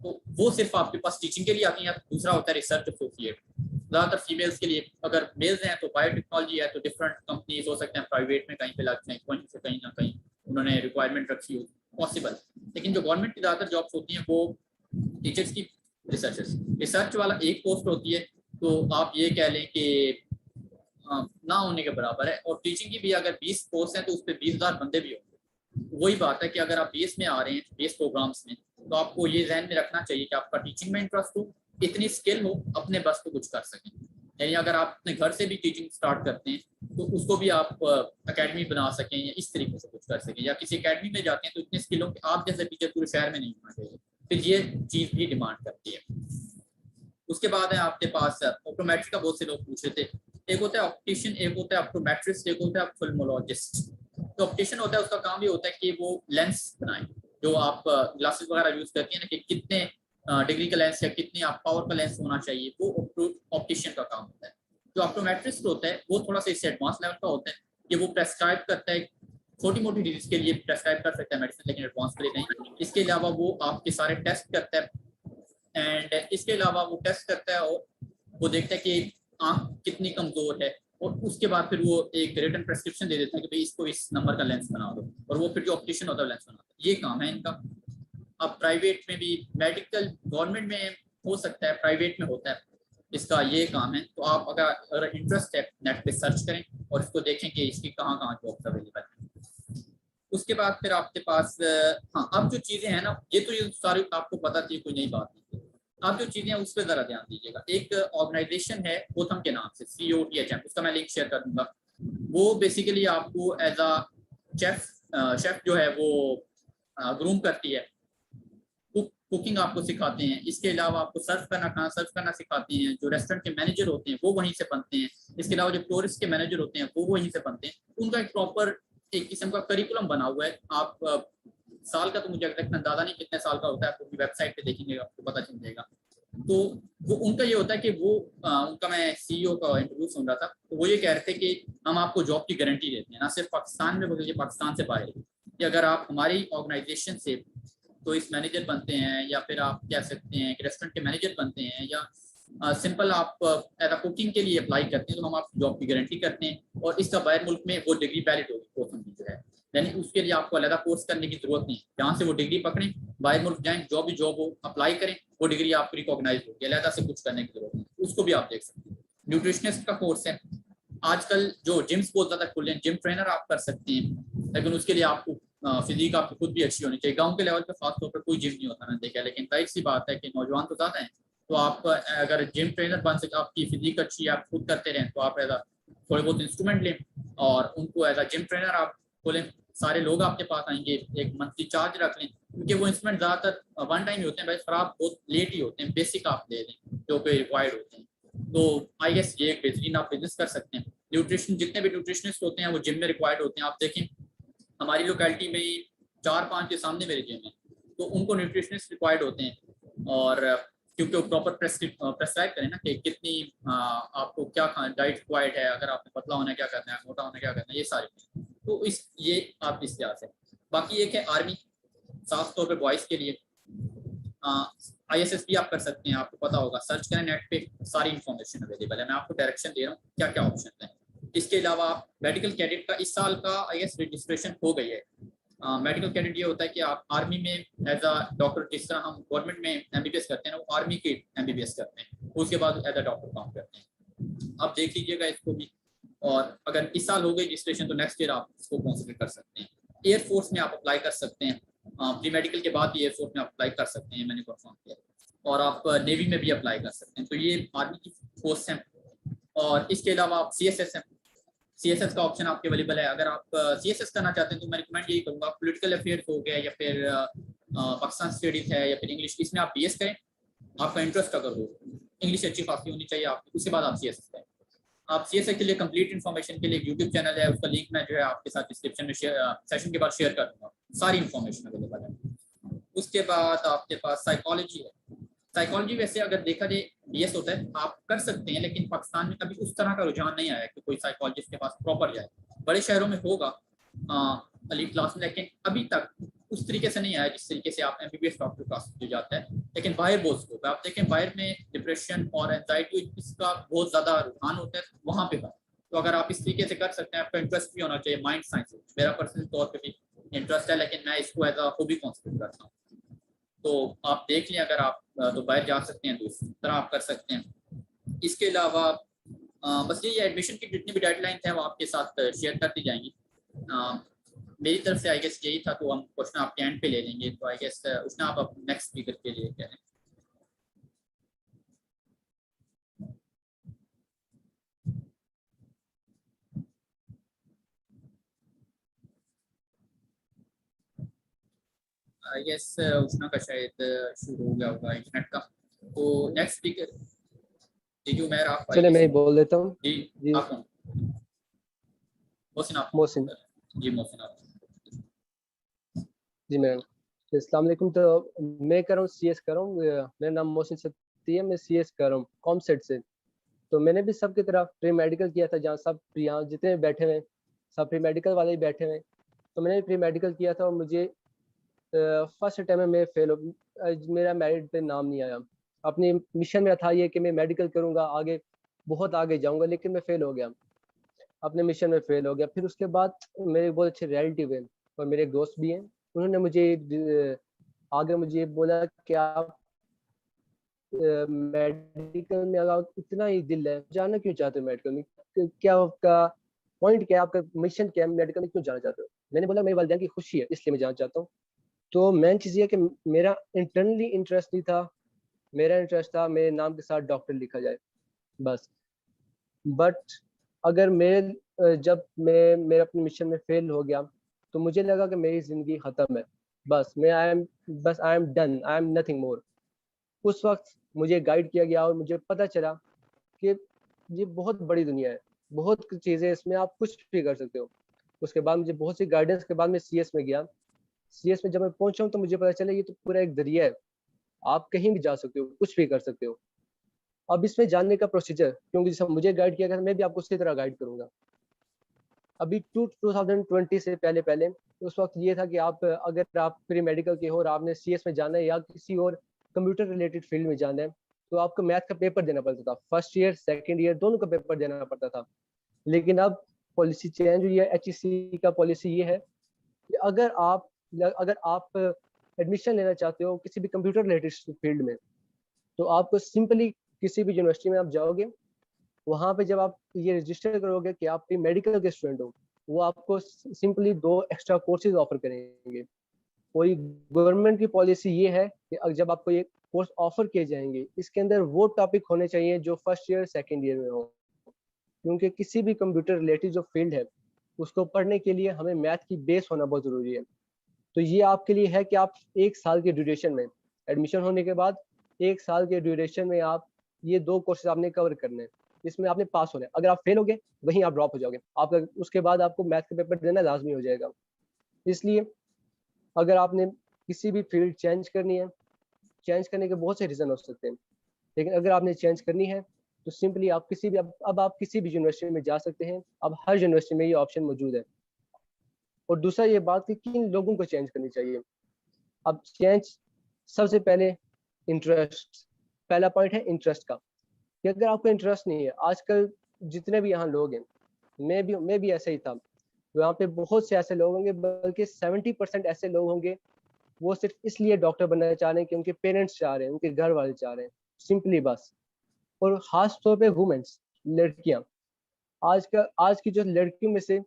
तो वो सिर्फ आपके पास टीचिंग के लिए आती है। दूसरा होता है रिसर्च एसोसिएट, ज़्यादातर फीमेल्स के लिए। अगर मेल्स हैं तो बायोटेक्नोलॉजी है, तो डिफरेंट कंपनीज हो सकते हैं, प्राइवेट में कहीं पे लग जाए, कहीं से कहीं ना कहीं उन्होंने रिक्वायरमेंट रखी हो, पॉसिबल। लेकिन जो गवर्नमेंट की ज़्यादातर जॉब्स होती हैं वो टीचर्स की, रिसर्चर्स, रिसर्च वाला एक पोस्ट होती है, तो आप ये कह लें कि ना होने के बराबर है। और टीचिंग की भी अगर 20 पोस्ट हैं तो उस पर 20,000 बंदे भी होंगे। वही बात है कि अगर आप बीएस में आ रहे हैं, बीएस प्रोग्राम्स में, तो आपको ये ध्यान में रखना चाहिए कि आपका टीचिंग में इंटरेस्ट हो, इतनी स्किल हो, अपने बस पे कुछ कर सकें। यानी अगर आप अपने घर से भी टीचिंग स्टार्ट करते हैं तो उसको भी आप एकेडमी बना सकें या इस तरीके से कुछ कर सकें, या किसी एकेडमी में जाते हैं तो इतने स्किलों के आप जैसे टीचर पूरे शहर में नहीं होना चाहिए, फिर ये चीज़ भी डिमांड करती है। उसके बाद है आपके पास ऑप्टोमेट्रिक का, बहुत से लोग पूछ रहे थे। एक होता है ऑप्टिशियन, एक होता है ऑप्टोमेट्रिस्ट, एक होता है ऑप्थेल्मोलॉजिस्ट। तो ऑप्टिशियन होता है, उसका काम ये होता है कि वो लेंस बनाए, जो आप ग्लासेस वगैरह यूज करती है ना, कि कितने डिग्री का लेंस या कितने आप पावर का लेंस होना चाहिए, वो ऑप्टिशियन का काम होता है। जो ऑप्टोमेट्रिस्ट होता है वो थोड़ा सा इससे एडवांस लेवल का होता है, कि वो प्रेस्क्राइब करता है, छोटी मोटी डिजीज के लिए प्रेस्क्राइब कर सकता है मेडिसिन, लेकिन एडवांस के लिए नहीं। इसके अलावा वो आपके सारे टेस्ट करता है, एंड इसके अलावा वो टेस्ट करता है और वो देखता है कि आँख कितनी कमजोर है, और उसके बाद फिर वो एक रिटन प्रेस्क्रिप्शन दे देता है कि भाई इसको इस नंबर का लेंस बना दो, और वो फिर जो ऑप्टिशियन होता है लेंस बनाता है। ये काम है इनका। अब प्राइवेट में भी, मेडिकल गवर्नमेंट में हो सकता है, प्राइवेट में होता है, इसका ये काम है। तो आप अगर इंटरेस्ट है नेट पे सर्च करें और इसको देखें कि इसकी कहाँ कहाँ जॉब्स अवेलेबल है। उसके बाद फिर आपके पास हाँ, अब जो चीज़ें हैं ना, ये तो ये सारी आपको पता थी, कोई नई बात नहीं। आप जो चीज़ें हैं उस पर ज़रा ध्यान दीजिएगा। एक ऑर्गेनाइजेशन है गोथम के नाम से, COTHM, उसका मैं लिंक शेयर कर दूंगा। वो बेसिकली आपको एज अ शेफ जो है वो ग्रूम करती है, कुकिंग आपको सिखाते हैं। इसके अलावा आपको सर्व करना, खाना सर्व करना सिखाते हैं। जो रेस्टोरेंट के मैनेजर होते हैं वो वहीं से बनते हैं। इसके अलावा जो टूरिस्ट के मैनेजर होते हैं वो वहीं से बनते हैं। उनका एक प्रॉपर एक किस्म का करिकुलम बना हुआ है। आप साल का तो मुझे एग्जैक्ट अंदाजा नहीं कितने साल का होता है, आपको वेबसाइट पे देखेंगे आपको पता चल जाएगा। तो वो उनका ये होता है कि वो उनका, मैं CEO का इंटरव्यू सुन रहा था, तो वो ये कह रहे थे कि हम आपको जॉब की गारंटी देते हैं, ना सिर्फ पाकिस्तान में बल्कि पाकिस्तान से बाहर, कि अगर आप हमारी ऑर्गेनाइजेशन से तो इस मैनेजर बनते हैं, या फिर आप कह सकते हैं कि रेस्टोरेंट के मैनेजर बनते हैं, या सिंपल आप एज अ कुकिंग के लिए अप्लाई करते हैं, तो हम आपको जॉब की गारंटी करते हैं। और इसका बाहर मुल्क में वो डिग्री वैलिड होगी कोर्स की जो है, यानी उसके लिए आपको अलग कोर्स करने की जरूरत नहीं है। जहाँ से वो डिग्री पकड़ें, बाहर मुल्क जाएं, जो भी जॉब हो अप्लाई करें, वो डिग्री आपको रिकॉग्नाइज होगी, अलग से कुछ करने की जरूरत नहीं। उसको भी आप देख सकते हैं। न्यूट्रिशनिस्ट का कोर्स है। आजकल जो जिम्स बहुत ज्यादा खुले हैं, जिम ट्रेनर आप कर सकते हैं, लेकिन उसके लिए आपको फिजिक आपकी खुद भी अच्छी होनी चाहिए। गांव के लेवल पे खास तौर पर कोई जिम नहीं होता, मैंने देखा। लेकिन जाहिर सी बात है कि नौजवान तो ज्यादा हैं, तो आप अगर जिम ट्रेनर बन सके, आपकी फिजिक अच्छी है, आप खुद करते रहें, तो आप एज थोड़े बहुत इंस्ट्रूमेंट लें और उनको एज अ जिम ट्रेनर आप खोलें। सारे लोग आपके पास आएंगे, एक मंथली चार्ज रख लें, क्योंकि वो इंस्ट्रूमेंट ज्यादातर वन टाइम ही होते हैं भाई, खराब बहुत लेट ही होते हैं। बेसिक आप दे दें जो कि रिक्वायर्ड होते हैं। तो आई गेस ये एक बेहतरीन आप बिजनेस कर सकते हैं। न्यूट्रिशन, जितने भी न्यूट्रिशनिस्ट होते हैं वो जिम में रिक्वायर्ड होते हैं। आप देखें हमारी लोकेलिटी में 4-5 के सामने मेरे जिम है, तो उनको न्यूट्रिशनिस्ट रिक्वायर्ड होते हैं। और क्योंकि वो प्रॉपर प्रेस्क्राइब करें ना कि कितनी आपको क्या डाइट रिक्वायर्ड है, अगर आपने पतला होना है क्या करना है, मोटा होना है क्या करना है, ये सारे। तो ये आप इस लिहाज से। बाकी एक है आर्मी, खास तौर पर बॉयज़ के लिए। ISS भी आप कर सकते हैं, आपको पता होगा, सर्च करें नेट पे, सारी इन्फॉर्मेशन अवेलेबल है। मैं आपको डायरेक्शन दे रहा हूँ क्या क्या ऑप्शन है। इसके अलावा मेडिकल कैडेट का इस साल का IS रजिस्ट्रेशन हो गई है। मेडिकल कैडेट ये होता है कि आप आर्मी में एज अ डॉक्टर, जिस तरह हम गवर्नमेंट में एमबीबीएस करते हैं ना, वो आर्मी के एमबीबीएस करते हैं, उसके बाद एज अ डॉक्टर काम करते हैं। आप देख लीजिएगा इसको भी, और अगर इस साल हो गई रजिस्ट्रेशन तो नेक्स्ट ईयर आप इसको कंसिडर कर सकते हैं। एयरफोर्स में आप अप्लाई कर सकते हैं, प्री मेडिकल के बाद भी एयरफोर्स में अप्लाई कर सकते हैं, मैंने परफॉर्म किया। और आप नेवी में भी अप्लाई कर सकते हैं। तो ये आर्मी की पोस्ट हैं। और इसके अलावा आप CSS हैं, CSS का ऑप्शन आपके अवेलेबल है। अगर आप CSS करना चाहते हैं तो मैं रिकमेंड यही करूँगा, पॉलिटिकल अफेयर्स हो गया या फिर पाकिस्तान स्टडीज़ है या फिर इंग्लिश, इसमें आप BS करें। आपका इंटरेस्ट अगर हो, इंग्लिश अच्छी खासी होनी चाहिए आपकी, उसके बाद आप CSS करें। आप CSS के लिए कंप्लीट इन्फॉर्मेशन के लिए यूट्यूब चैनल है, उसका लिंक मैं जो है आपके साथ डिस्क्रिप्शन में सेशन के बाद शेयर कर दूँगा, सारी इन्फॉर्मेशन अवेलेबल है। उसके बाद आपके पास साइकोलॉजी है। साइकोलॉजी वैसे अगर देखा जाए BS होता है, आप कर सकते हैं, लेकिन पाकिस्तान में कभी उस तरह का रुझान नहीं आया कि कोई साइकोलॉजिस्ट के पास प्रॉपर जाए। बड़े शहरों में होगा एलीट क्लास में, लेकिन अभी तक उस तरीके से नहीं आया जिस तरीके से आप MBBS डॉक्टर क्लास जो जाता है। लेकिन बाहर बहुत स्कोप है। आप देखें बाहर में डिप्रेशन और एंजाइटी, इसका बहुत ज़्यादा रुझान होता है वहाँ पे। तो अगर आप इस तरीके से कर सकते हैं, आपका इंटरेस्ट भी होना चाहिए माइंड साइंस। मेरा पर्सनल तौर पर भी इंटरेस्ट है, लेकिन मैं इसको एज अ हॉबी कंसिडर करता हूँ। तो आप देख लें, अगर आप तो बाहर जा सकते हैं तो इस तरह आप कर सकते हैं। इसके अलावा बस ये एडमिशन की जितनी भी गाइडलाइन है वो आपके साथ शेयर कर दी जाएंगी। मेरी तरफ से आई गेस यही था। तो हम क्वेश्चन आपके एंड पे ले लेंगे। तो आई गेस उसने आप नेक्स्ट स्पीकर के लिए कह रहे हैं। आई गेस उष्णा का शायद शुरू हो गया होगा इंटरनेट का। तो नेक्स्ट स्पीकर जी उमैर, आप चले मैं बोल देता हूँ। जी आप कौन? मोहसिन जी मोहसिन आप। जी मैम, अस्सलाम वालेकुम। तो मैं कर रहा हूँ CS कर रहा हूँ। मेरा नाम मोहसिन सत्ती है। मैं CS कर रहा हूँ कॉमसेट से। तो मैंने भी सबकी तरह प्री मेडिकल किया था, जहाँ सब यहाँ जितने बैठे हुए सब प्री मेडिकल वाले ही बैठे हुए। तो मैंने भी प्री मेडिकल किया था और मुझे फर्स्ट टाइम में मैं फेल हो, मेरा मेरिट पे नाम नहीं आया। अपने मिशन में था ये कि मैं मेडिकल करूँगा, आगे बहुत आगे जाऊँगा, लेकिन मैं फेल हो गया, अपने मिशन में फेल हो गया। फिर उसके बाद मेरे बहुत अच्छे रिलेटिव हैं और मेरे दोस्त भी हैं। उन्होंने मुझे आगे मुझे बोला कि आप मेडिकल में अगर इतना ही दिल है, जाना क्यों चाहते हो मेडिकल में? क्या आपका पॉइंट क्या है, आपका मिशन क्या है, मेडिकल में क्यों जाना चाहते हो? मैंने बोला मेरे वालिदैन की खुशी है इसलिए मैं जाना चाहता हूँ। तो मेन चीज़ ये कि मेरा इंटरनली इंटरेस्ट नहीं था, मेरा इंटरेस्ट था मेरे नाम के साथ डॉक्टर लिखा जाए बस। बट अगर जब मैं अपने मिशन में फेल हो गया तो मुझे लगा कि मेरी ज़िंदगी ख़त्म है, बस I am done, I am nothing more. उस वक्त मुझे गाइड किया गया और मुझे पता चला कि ये बहुत बड़ी दुनिया है, बहुत चीज़ें इसमें, आप कुछ भी कर सकते हो। उसके बाद मुझे बहुत सी गाइडेंस के बाद मैं CS में गया। CS में जब मैं पहुंचा हूँ तो मुझे पता चला ये तो पूरा एक दरिया है, आप कहीं भी जा सकते हो, कुछ भी कर सकते हो। अब इसमें जानने का प्रोसीजर, क्योंकि जैसे मुझे गाइड किया गया मैं भी आपको उसी तरह गाइड करूंगा। अभी 2020 से पहले उस वक्त ये था कि अगर आप प्री मेडिकल के हो और आपने CS में जाना है या किसी और कंप्यूटर रिलेटेड फील्ड में जाना है तो आपको मैथ का पेपर देना पड़ता था। फर्स्ट ईयर सेकेंड ईयर दोनों का पेपर देना पड़ता था। लेकिन अब पॉलिसी चेंज हुई है। HEC का पॉलिसी ये है कि अगर आप एडमिशन लेना चाहते हो किसी भी कंप्यूटर रिलेटेड फील्ड में तो आपको सिंपली किसी भी यूनिवर्सिटी में आप जाओगे, वहाँ पे जब आप ये रजिस्टर करोगे कि आप प्री मेडिकल के स्टूडेंट हो, वो आपको सिंपली 2 एक्स्ट्रा कोर्सेज ऑफर करेंगे। कोई गवर्नमेंट की पॉलिसी ये है कि जब आपको ये कोर्स ऑफर किए जाएंगे इसके अंदर वो टॉपिक होने चाहिए जो फर्स्ट ईयर सेकेंड ईयर में हो, क्योंकि किसी भी कंप्यूटर रिलेटेड जो फील्ड है उसको पढ़ने के लिए हमें मैथ की बेस होना बहुत ज़रूरी है। तो ये आपके लिए है कि आप 1 साल के ड्यूरेशन में, एडमिशन होने के बाद 1 साल के ड्यूरेशन में आप ये 2 कोर्सेज आपने कवर करने हैं। इसमें आपने पास होना है। अगर आप फेल हो गए वहीं आप ड्रॉप हो जाओगे, आप उसके बाद आपको मैथ का पेपर देना लाजमी हो जाएगा। इसलिए अगर आपने किसी भी फील्ड चेंज करनी है, चेंज करने के बहुत से रीज़न हो सकते हैं, लेकिन अगर आपने चेंज करनी है तो सिंपली आप अब आप किसी भी यूनिवर्सिटी में जा सकते हैं। अब हर यूनिवर्सिटी में ये ऑप्शन मौजूद है। और दूसरा ये बात कि किन लोगों को चेंज करनी चाहिए। अब चेंज सबसे पहले इंटरेस्ट, पहला पॉइंट है इंटरेस्ट का, कि अगर आपको इंटरेस्ट नहीं है, आजकल जितने भी यहाँ लोग हैं, मैं भी ऐसा ही था, वहाँ पे बहुत से ऐसे लोग होंगे, बल्कि 70% ऐसे लोग होंगे वो सिर्फ इसलिए डॉक्टर बनना चाह रहे हैं कि उनके पेरेंट्स चाह रहे हैं, उनके घर वाले चाह रहे हैं, सिंपली बस। और खास तौर पे वुमेन्स, लड़कियां, आज की जो लड़कियों में से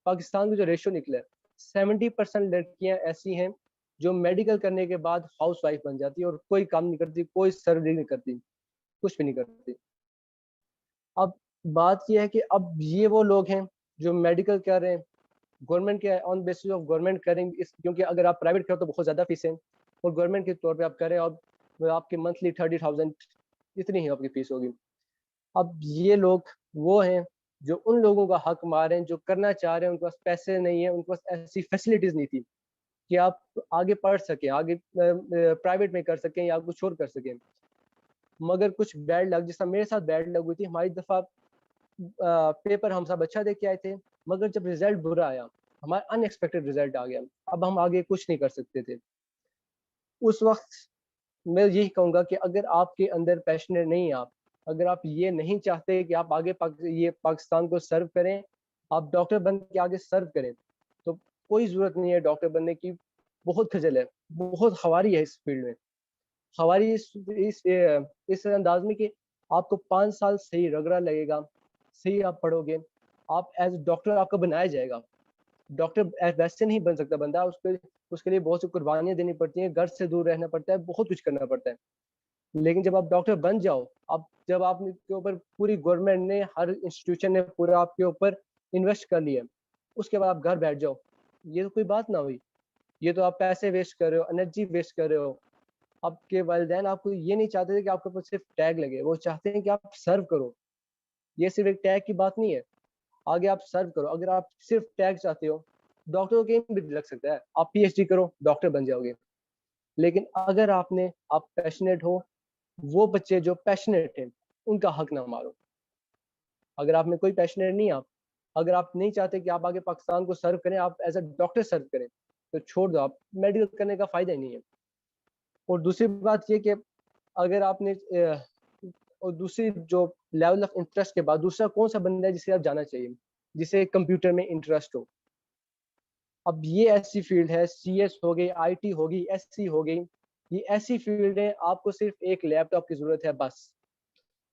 पाकिस्तान का जो रेशो निकला है, 70% लड़कियां ऐसी हैं जो मेडिकल करने के बाद हाउस वाइफ बन जाती है और कोई काम नहीं करती, कोई सर्विस नहीं करती, कुछ भी नहीं करती। अब बात यह है कि अब ये वो लोग हैं जो मेडिकल कर रहे हैं, गवर्नमेंट के ऑन बेसिस ऑफ गवर्नमेंट करेंगे क्योंकि अगर आप प्राइवेट करो तो बहुत ज़्यादा फीस है, और गवर्नमेंट के तौर पे आप करें और आपकी मंथली 30,000 इतनी ही आपकी फीस होगी। अब ये लोग वो हैं जो उन लोगों का हक मार रहे हैं जो करना चाह रहे हैं, उनके पास पैसे नहीं है, उनके पास ऐसी फैसिलिटीज नहीं थी कि आप आगे पढ़ सकें, आगे प्राइवेट में कर सकें या कुछ और कर सकें। मगर कुछ बैड लक, जिस तरह मेरे साथ बैड लक हुई थी, हमारी दफ़ा पेपर हम सब अच्छा दे के आए थे, मगर जब रिजल्ट बुरा आया, हमारा अनएक्सपेक्टेड रिजल्ट आ गया, अब हम आगे कुछ नहीं कर सकते थे। उस वक्त मैं यही कहूँगा कि अगर आपके अंदर पैशनेट नहीं है आप, अगर आप ये नहीं चाहते कि आप आगे ये पाकिस्तान को सर्व करें, आप डॉक्टर बन के आगे सर्व करें, तो कोई ज़रूरत नहीं है डॉक्टर बनने की। बहुत खजल है, बहुत ख्वारी है इस फील्ड में। ख्वारी इस अंदाज में कि आपको 5 साल सही रगड़ा लगेगा, सही आप पढ़ोगे, आप एज डॉक्टर आपका बनाया जाएगा। डॉक्टर वैसे नहीं बन सकता बंदा, उसके लिए बहुत सी कुर्बानियां देनी पड़ती हैं, घर से दूर रहना पड़ता है, बहुत कुछ करना पड़ता है। लेकिन जब आप डॉक्टर बन जाओ, अब जब आपके ऊपर पूरी गवर्नमेंट ने, हर इंस्टीट्यूशन ने पूरा आपके ऊपर इन्वेस्ट कर लिया, उसके बाद आप घर बैठ जाओ, ये तो कोई बात ना हुई। ये तो आप पैसे वेस्ट कर रहे हो, एनर्जी वेस्ट कर रहे हो। आपके वालिदैन आपको ये नहीं चाहते थे कि आपके ऊपर सिर्फ टैग लगे, वो चाहते हैं कि आप सर्व करो। ये सिर्फ एक टैग की बात नहीं है, आगे आप सर्व करो। अगर आप सिर्फ टैग चाहते हो, डॉक्टर के भी लग सकता है, आप पीएचडी करो, डॉक्टर बन जाओगे। लेकिन अगर आप पैशनेट हो, वो बच्चे जो पैशनेट हैं उनका हक ना मारो। अगर आप में कोई पैशनेट नहीं, आप अगर आप नहीं चाहते कि आप आगे पाकिस्तान को सर्व करें, आप एज अ डॉक्टर सर्व करें, तो छोड़ दो, आप मेडिकल करने का फायदा ही नहीं है। और दूसरी बात ये कि अगर आपने और दूसरी जो लेवल ऑफ इंटरेस्ट के बाद दूसरा कौन सा बंदा है जिसे आप जाना चाहिए, जिसे कंप्यूटर में इंटरेस्ट हो। अब ये ऐसी फील्ड है, सीएस हो गई, आईटी हो गई, एससी हो गई, ये ऐसी फील्ड है आपको सिर्फ एक लैपटॉप की जरूरत है बस।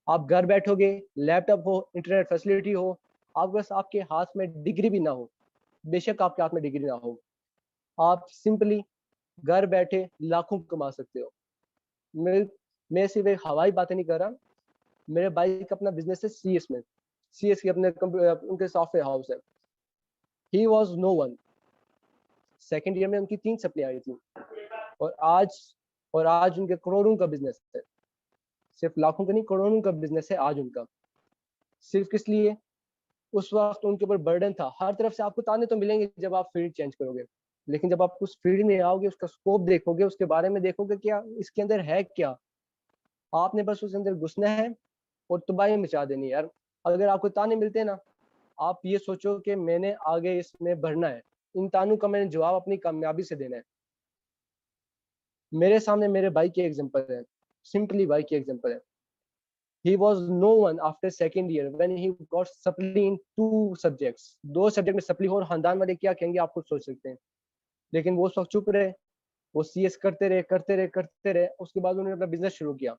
आप घर बैठोगे, लैपटॉप हो, इंटरनेट फैसिलिटी हो, आप बस आपके हाथ में डिग्री भी ना हो, बेशक आपके हाथ में डिग्री ना हो, आप सिंपली घर बैठे लाखों कमा सकते हो। मैं सिर्फ एक हवाई बातें नहीं कर रहा, मेरे भाई का अपना बिजनेस है सीएस में, सीएस की अपने उनके सॉफ्टवेयर हाउस है। He was no one, second year में उनकी 3 सप्लाई आई थी, और आज उनके करोड़ों का बिजनेस है। सिर्फ लाखों का नहीं, करोड़ों का बिजनेस है आज उनका। सिर्फ किस लिए? उस वक्त उनके ऊपर बर्डन था। हर तरफ से आपको ताने तो मिलेंगे जब आप फील्ड चेंज करोगे, लेकिन जब आप उस फील्ड में आओगे, उसका स्कोप देखोगे, उसके बारे में देखोगे, क्या इसके अंदर है, क्या आपने बस उसके अंदर घुसना है और तबाही मचा देनी है यार। अगर आपको ताने मिलते हैं ना, आप ये सोचो कि मैंने आगे इसमें बढ़ना है, इन तानों का मैंने जवाब अपनी कामयाबी से देना है। मेरे सामने मेरे भाई की एग्जांपल है, सिंपली भाई की एग्जांपल है। He was no one after second year when he got supply in 2 subjects. 2 subject में सप्ली हो, और खानदान वाले क्या कहेंगे आप खुद सोच सकते हैं। लेकिन वो उस वक्त चुप रहे, वो सीएस करते रहे। उसके बाद उन्होंने अपना बिजनेस शुरू किया।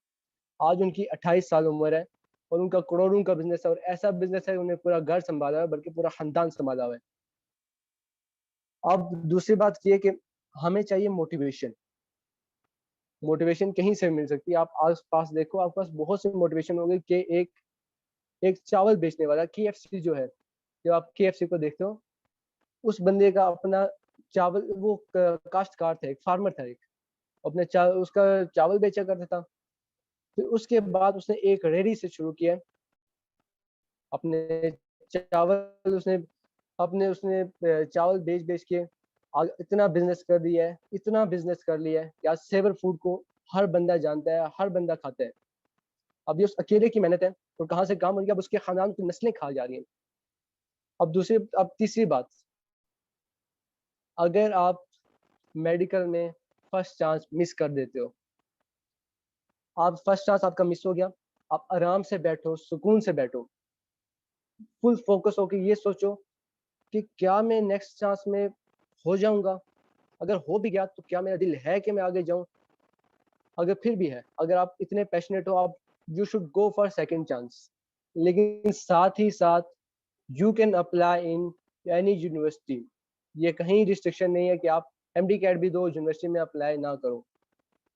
आज उनकी 28 साल उम्र है और उनका करोड़ों का बिजनेस है, और ऐसा बिजनेस है उन्हें पूरा घर संभाला है, बल्कि पूरा खानदान संभाला हुआ है। अब दूसरी बात ये कि हमें चाहिए मोटिवेशन। मोटिवेशन कहीं से मिल सकती है, आप आस पास देखो, आपके पास बहुत सी मोटिवेशन होगी कि एक चावल बेचने वाला केएफसी जो है, जब आप केएफसी को देखते हो, उस बंदे का अपना चावल, वो काश्तकार था, एक फार्मर था, एक अपने उसका चावल बेचा करता था। फिर उसके बाद उसने एक रेहड़ी से शुरू किया, अपने चावल उसने चावल बेच के इतना बिजनेस कर दिया है, इतना बिजनेस कर लिया है कि आज सेवर फूड को हर बंदा जानता है, हर बंदा खाता है। अब ये उस अकेले की मेहनत है, और कहाँ से काम हो गया, अब उसके खानदान की नस्लें खा जा रही हैं। अब तीसरी बात, अगर आप मेडिकल में फर्स्ट चांस मिस कर देते हो, आप फर्स्ट चांस आपका मिस हो गया, आप आराम से बैठो, सुकून से बैठो, फुल फोकस होकर ये सोचो कि क्या मैं नेक्स्ट चांस में हो जाऊंगा, अगर हो भी गया तो क्या मेरा दिल है कि मैं आगे जाऊं, अगर फिर भी है, अगर आप इतने पैशनेट हो, आप you should go for second chance. लेकिन साथ ही साथ you can apply in any university, ये कहीं रिस्ट्रिक्शन नहीं है कि आप एमडी कैट भी दो यूनिवर्सिटी में अप्लाई ना करो,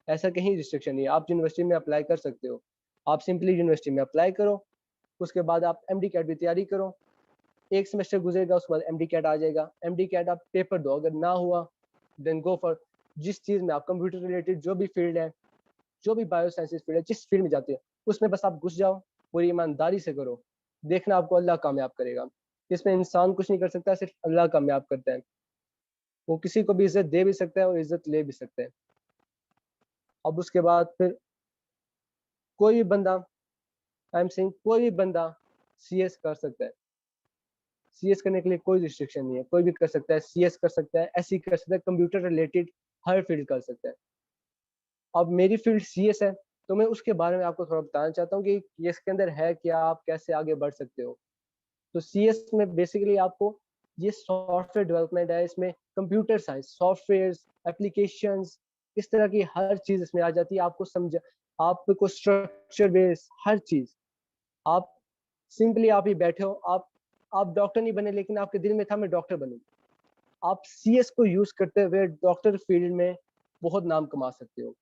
ऐसा कहीं रिस्ट्रिक्शन नहीं है, आप यूनिवर्सिटी में अप्लाई कर सकते हो। आप सिंपली यूनिवर्सिटी में अप्लाई करो, उसके बाद आप एमडी कैट की तैयारी करो, एक सेमेस्टर गुजरेगा, उसके बाद एमडी कैट आ जाएगा, एमडी कैट आप पेपर दो, अगर ना हुआ देन गो फॉर जिस चीज़ में आप कंप्यूटर रिलेटेड जो भी फील्ड है, जो भी बायो साइंसेस फील्ड है, जिस फील्ड में जाते हो उसमें बस आप घुस जाओ, पूरी ईमानदारी से करो, देखना आपको अल्लाह कामयाब करेगा। इसमें इंसान कुछ नहीं कर सकता, सिर्फ अल्लाह कामयाब करता है, वो किसी को भी इज्जत दे भी सकता है और इज्जत ले भी सकता है। अब उसके बाद फिर कोई भी बंदा, आई एम सेइंग कोई भी बंदा सीएस कर सकता है, सीएस करने के लिए कोई रिस्ट्रिक्शन नहीं है, कोई भी कर सकता है, सीएस कर सकता है, एसई कर सकता है, कंप्यूटर रिलेटेड हर फील्ड कर सकता है। अब मेरी फील्ड सीएस है, तो मैं उसके बारे में आपको थोड़ा बताना चाहता हूँ कि ये इसके अंदर है क्या, आप कैसे आगे बढ़ सकते हो। तो सीएस में बेसिकली आपको ये सॉफ्टवेयर डेवलपमेंट है, इसमें कंप्यूटर साइंस, सॉफ्टवेयर, एप्लीकेशंस, इस तरह की हर चीज इसमें आ जाती है। आपको समझ, आपको स्ट्रक्चर बेस हर चीज, आप सिंपली आप ही बैठे हो, आप डॉक्टर नहीं बने लेकिन आपके दिल में था मैं डॉक्टर बनूं, आप सीएस को यूज करते हुए डॉक्टर फील्ड में बहुत नाम कमा सकते हो।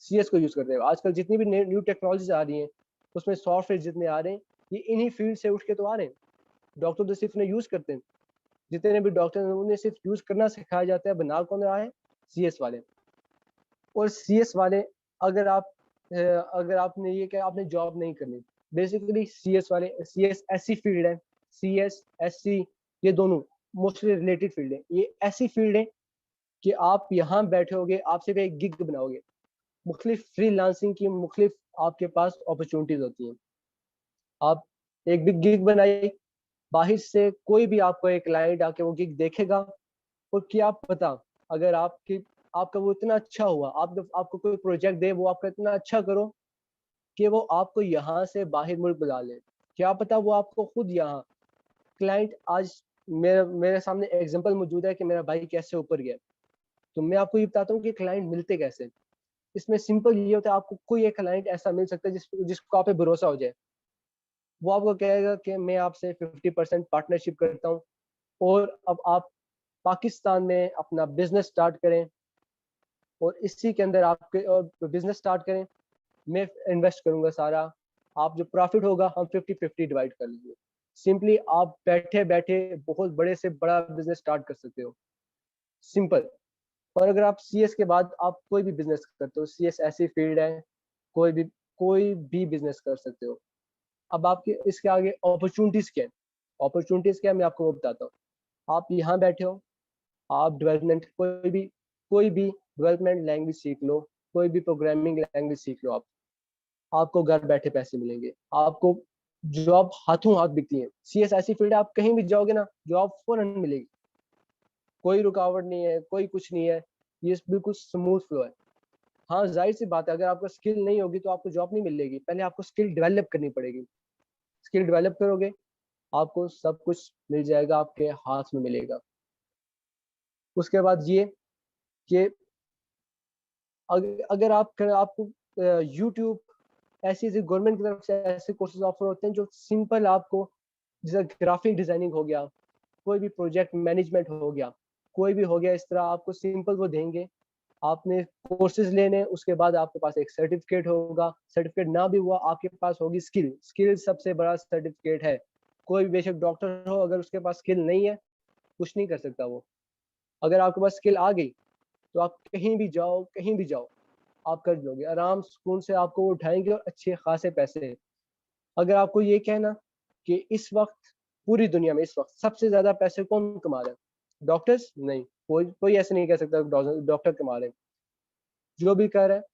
सीएस को यूज करते हुए आजकल जितनी भी न्यू टेक्नोलॉजीज आ रही हैं, उसमें सॉफ्टवेयर जितने आ रहे हैं, ये इन्हीं फील्ड से उठ के तो आ रहे हैं। डॉक्टर तो सिर्फ इन्हें यूज करते हैं, जितने भी डॉक्टर हैं उन्हें सिर्फ यूज करना सिखाया जाता है, बना कौन रहा है, सीएस वाले। और सीएस वाले, अगर आपने ये क्या आपने जॉब नहीं करनी, बेसिकली सीएस वाले, सीएस ऐसी फील्ड है, सीएस एससी ये दोनों मोस्टली रिलेटेड फील्ड है, ये ऐसी फील्ड है कि आप यहाँ बैठे आप सिर्फ एक गिग बनाओगे, मुख्तलिफ फ्रीलांसिंग की मुख्तलिफ आपके पास अपॉर्चुनिटीज होती हैं। आप एक बिग गिग बनाई, बाहर से कोई भी आपको एक क्लाइंट आके वो गिग देखेगा, और क्या पता अगर आपका वो इतना अच्छा हुआ, आपको कोई प्रोजेक्ट दे, वो आपका इतना अच्छा करो कि वो आपको यहाँ से बाहर मुल्क बुला ले, क्या पता वो आपको खुद यहाँ क्लाइंट, आज मेरे सामने एग्जांपल मौजूद है कि मेरा भाई कैसे ऊपर गया। तो मैं आपको ये बताता हूँ कि क्लाइंट मिलते कैसे। इसमें सिंपल ये होता है, आपको कोई एक क्लाइंट ऐसा मिल सकता है जिसको आप पे भरोसा हो जाए, वो आपको कहेगा कि मैं आपसे 50% पार्टनरशिप करता हूँ, और अब आप पाकिस्तान में अपना बिजनेस स्टार्ट करें, और इसी के अंदर आपके और बिजनेस स्टार्ट करें, मैं इन्वेस्ट करूंगा सारा, आप जो प्रॉफिट होगा हम 50-50 डिवाइड कर लेंगे। सिंपली आप बैठे बैठे बहुत बड़े से बड़ा बिजनेस स्टार्ट कर सकते हो, सिंपल। और अगर आप सीएस के बाद आप कोई भी बिजनेस करते हो, सीएस ऐसी फील्ड है, कोई भी बिजनेस कर सकते हो। अब आपके इसके आगे अपॉर्चुनिटीज क्या है, अपॉर्चुनिटीज क्या है मैं आपको वो बताता हूँ। आप यहाँ बैठे हो, आप डेवलपमेंट कोई भी डेवलपमेंट लैंग्वेज सीख लो, कोई भी प्रोग्रामिंग लैंग्वेज सीख लो, आपको घर बैठे पैसे मिलेंगे, आपको जॉब हाथों हाथ बिकती है। सीएस ऐसी फील्ड है, आप कहीं भी जाओगे ना जॉब फौरन मिलेगी, कोई रुकावट नहीं है, कोई कुछ नहीं है, ये बिल्कुल स्मूथ फ्लो है। हाँ जाहिर सी बात है, अगर आपको स्किल नहीं होगी तो आपको जॉब नहीं मिलेगी, पहले आपको स्किल डेवलप करनी पड़ेगी, स्किल डेवलप करोगे आपको सब कुछ मिल जाएगा, आपके हाथ में मिलेगा। उसके बाद ये कि अगर आपको यूट्यूब ऐसी ऐसी गवर्नमेंट की तरफ से ऐसे कोर्सेज ऑफर होते हैं जो सिंपल आपको, जैसे ग्राफिक डिजाइनिंग हो गया, कोई भी प्रोजेक्ट मैनेजमेंट हो गया, कोई भी हो गया, इस तरह आपको सिंपल वो देंगे, आपने कोर्सेज लेने, उसके बाद आपके पास एक सर्टिफिकेट होगा, सर्टिफिकेट ना भी हुआ आपके पास होगी स्किल, स्किल सबसे बड़ा सर्टिफिकेट है। कोई बेशक डॉक्टर हो, अगर उसके पास स्किल नहीं है कुछ नहीं कर सकता वो। अगर आपके पास स्किल आ गई तो आप कहीं भी जाओ आप कर लोगे आराम सुकून से, आपको वो उठाएंगे और अच्छे खासे पैसे। अगर आपको ये कहना कि इस वक्त पूरी दुनिया में इस वक्त सबसे ज्यादा पैसे कौन कमा रहे हैं, डॉक्टर्स? नहीं, कोई ऐसे नहीं कह सकता डॉक्टर कमा रहे हैं। जो भी कर रहा है,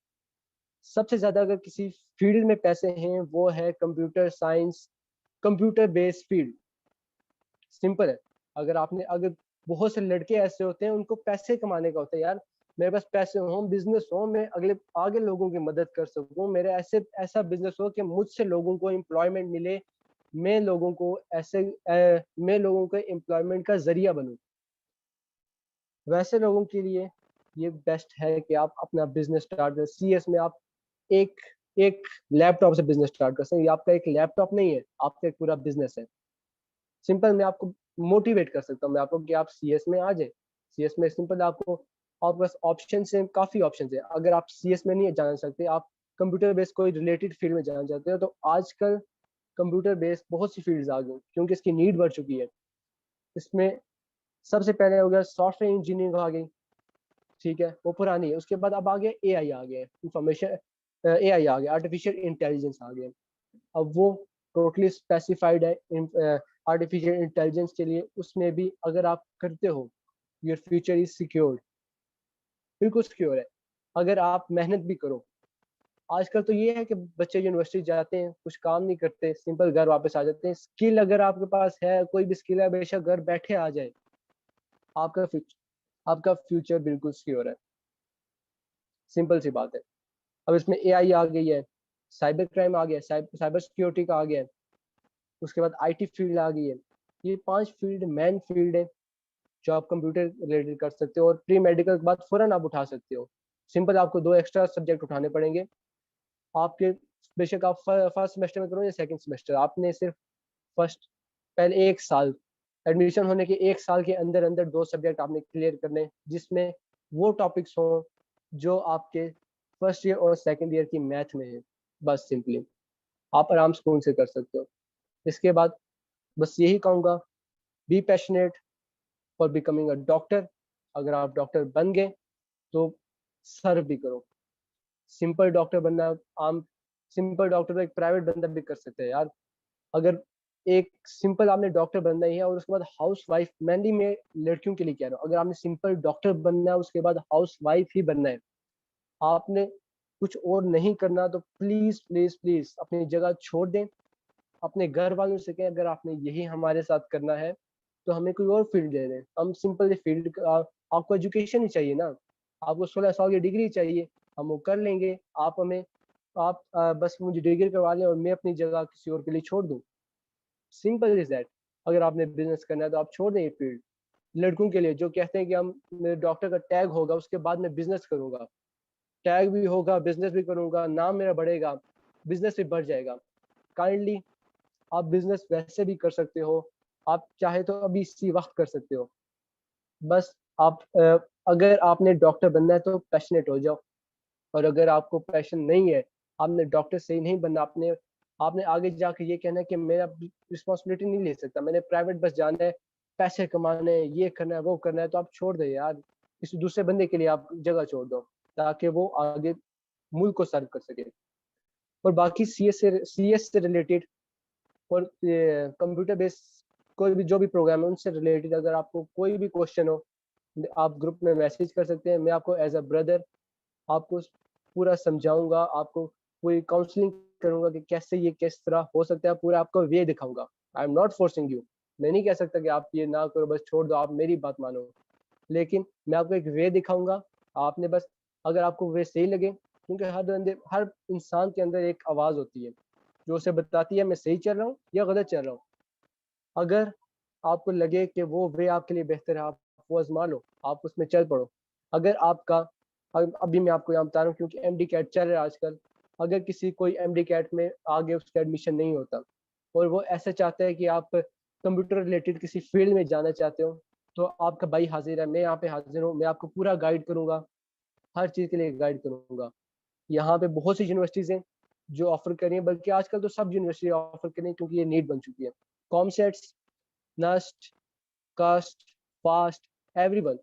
सबसे ज्यादा अगर किसी फील्ड में पैसे हैं वो है computer science, computer based field. Simple है, अगर बहुत से लड़के ऐसे होते हैं उनको पैसे कमाने का होता है, यार मेरे पास पैसे हो, बिजनेस हो, मैं आगे लोगों की मदद कर सकूं, मेरे ऐसा बिजनेस हो कि मुझसे लोगों को एम्प्लॉयमेंट मिले, मैं लोगों को मैं लोगों के एम्प्लॉयमेंट का जरिया बनूं। वैसे लोगों के लिए ये बेस्ट है कि आप अपना बिजनेस स्टार्ट करें। सीएस में आप एक एक लैपटॉप से बिजनेस स्टार्ट कर सकते हैं। ये आपका एक लैपटॉप नहीं है, आपका एक पूरा बिजनेस है। सिंपल मैं आपको मोटिवेट कर सकता हूँ मैं आपको कि आप सीएस में आ जाए। सीएस में सिंपल आपको आपके पास ऑप्शन है, काफी ऑप्शन है। अगर आप सीएस में नहीं जाना सकते, आप कंप्यूटर बेस्ड कोई रिलेटेड फील्ड में जाना चाहते हो, तो आजकल कंप्यूटर बेस्ड बहुत सी फील्ड्स आ गई क्योंकि इसकी नीड बढ़ चुकी है। इसमें सबसे पहले हो गया सॉफ्टवेयर इंजीनियरिंग आ गई, ठीक है, वो पुरानी है। उसके बाद अब आ गया एआई आ गया, इंफॉर्मेशन एआई आ गया, आर्टिफिशियल इंटेलिजेंस आ गया। अब वो टोटली स्पेसिफाइड है आर्टिफिशियल इंटेलिजेंस के लिए। उसमें भी अगर आप करते हो, योर फ्यूचर इज सिक्योर्ड, बिल्कुल सिक्योर है अगर आप मेहनत भी करो। आजकल तो ये है कि बच्चे यूनिवर्सिटी जाते हैं, कुछ काम नहीं करते, सिंपल घर वापस आ जाते हैं। स्किल अगर आपके पास है, कोई भी स्किल है, बेशक घर बैठे आ जाए, आपका फ्यूचर बिल्कुल सिक्योर है। सिंपल सी बात है। अब इसमें एआई आ गई है, साइबर क्राइम आ गया, साइबर सिक्योरिटी का आ गया है, उसके बाद आईटी फील्ड आ गई है। ये 5 फील्ड मेन फील्ड है जो आप कंप्यूटर रिलेटेड कर सकते हो, और प्री मेडिकल के बाद फौरन आप उठा सकते हो। सिंपल आपको 2 एक्स्ट्रा सब्जेक्ट उठाने पड़ेंगे आपके, बेशक आप फर्स्ट सेमेस्टर में करो या सेकंड सेमेस्टर, आपने सिर्फ फर्स्ट पहले 1 साल एडमिशन होने के 1 साल के अंदर अंदर 2 सब्जेक्ट आपने क्लियर करने, जिसमें वो टॉपिक्स हों जो आपके फर्स्ट ईयर और सेकंड ईयर की मैथ में है। बस सिंपली आप आराम से उनसे कर सकते हो। इसके बाद बस यही कहूँगा, be passionate for becoming a doctor. अगर आप डॉक्टर बन गए तो सर्व भी करो। सिंपल डॉक्टर बनना, आम सिंपल डॉक्टर एक प्राइवेट बंदा भी कर सकते हैं यार। अगर एक सिंपल आपने डॉक्टर बनना ही है और उसके बाद हाउस वाइफ, मेनली मैं लड़कियों के लिए कह रहा हूँ, अगर आपने सिंपल डॉक्टर बनना है उसके बाद हाउस वाइफ ही बनना है, आपने कुछ और नहीं करना, तो प्लीज प्लीज प्लीज अपनी जगह छोड़ दें। अपने घर वालों से कहें अगर आपने यही हमारे साथ करना है तो हमें कोई और फील्ड दे दें। हम सिंपल फील्ड, आपको एजुकेशन ही चाहिए ना, आपको 16 साल की डिग्री चाहिए, हम वो कर लेंगे। आप हमें आप बस मुझे डिग्री करवा लें और मैं अपनी जगह किसी और के लिए छोड़ दूं। Simple is that. अगर आपने बिजनेस करना है तो आप छोड़ दें ये फील्ड। लड़कों के लिए जो कहते हैं कि हम, मेरे डॉक्टर का टैग होगा उसके बाद मैं बिजनेस करूंगा, टैग भी होगा, बिजनेस भी करूंगा, नाम मेरा बढ़ेगा, बिजनेस भी बढ़ जाएगा। काइंडली आप बिजनेस वैसे भी कर सकते हो, आप चाहे तो अभी इसी वक्त कर सकते हो। बस आप अगर आपने डॉक्टर बनना है तो पैशनेट हो जाओ, और अगर आपको पैशन नहीं है, आपने डॉक्टर से ही नहीं बनना, आपने आपने आगे जाके ये कहना है कि मेरा रिस्पॉन्सिबिलिटी नहीं ले सकता, मैंने प्राइवेट बस जाना है, पैसे कमाने हैं, ये करना है वो करना है, तो आप छोड़ दो यार। किसी दूसरे बंदे के लिए आप जगह छोड़ दो ताकि वो आगे मुल्क को सर्व कर सके। और बाकी सीएस से रिलेटेड और कंप्यूटर बेस्ड कोई भी जो भी प्रोग्राम है उनसे रिलेटेड अगर आपको कोई भी क्वेश्चन हो, आप ग्रुप में मैसेज कर सकते हैं। मैं आपको एज अ ब्रदर आपको पूरा समझाऊंगा, आपको पूरी काउंसलिंग करूंगा कि कैसे ये किस तरह हो सकता है, पूरा आपको वे दिखाऊंगा। I am not forcing you, मैं नहीं कह सकता कि आप ये ना करो, बस छोड़ दो, आप मेरी बात मानो, लेकिन मैं आपको एक वे दिखाऊंगा। आपने बस, अगर आपको वे सही लगे, क्योंकि हर इंसान के अंदर एक आवाज़ होती है जो उसे बताती है मैं सही चल रहा हूँ या गलत चल रहा हूँ। अगर आपको लगे कि वो वे आपके लिए बेहतर है, आप वो आजमा लो, आप उसमें चल पड़ो। अगर आपका, अभी मैं आपको यहाँ बता रहा हूँ क्योंकि एमडी कैट चल रहा है आजकल, अगर किसी कोई एमडी कैट में आगे उसका एडमिशन नहीं होता और वो ऐसा चाहता है कि आप कंप्यूटर रिलेटेड किसी फील्ड में जाना चाहते हो, तो आपका भाई हाजिर है, मैं यहाँ पे हाजिर हूँ, मैं आपको पूरा गाइड करूंगा, हर चीज़ के लिए गाइड करूंगा। यहाँ पे बहुत सी यूनिवर्सिटीज़ हैं जो ऑफर कर रही हैं, बल्कि आजकल तो सब यूनिवर्सिटी ऑफर कर रही हैं क्योंकि ये नीड बन चुकी है। कॉमसेट्स, नस्ट, कास्ट, फास्ट, एवरीवन,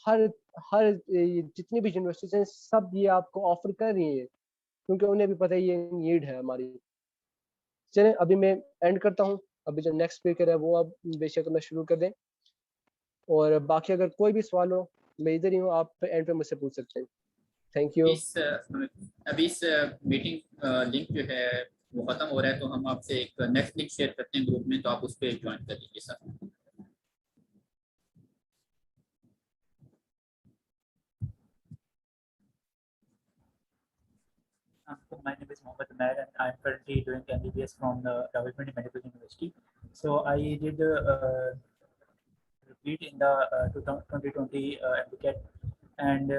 हर हर जितनी भी यूनिवर्सिटीज हैं सब ये आपको ऑफर कर रही है क्योंकि उन्हें भी पता है ये नीड है हमारी। चलें अभी मैं एंड करता हूँ, अभी जो नेक्स्ट स्पीकर है वो अब बेशक मैं शुरू कर दें, और बाकी अगर कोई भी सवाल हो मैं इधर ही हूँ, आप एंड पे मुझसे पूछ सकते हैं। Thank you. अभी इस मीटिंग लिंक जो है वो खत्म हो रहा है, तो हम आपसे एक नेक्स्ट लिंक शेयर करते हैं ग्रुप में, तो आप उस पर ज्वाइन कर लीजिए sir. My name is Mohammed Umair and I'm currently doing MBBS from the Rawalpindi Medical University. So I did repeat in the 2020 MCAT and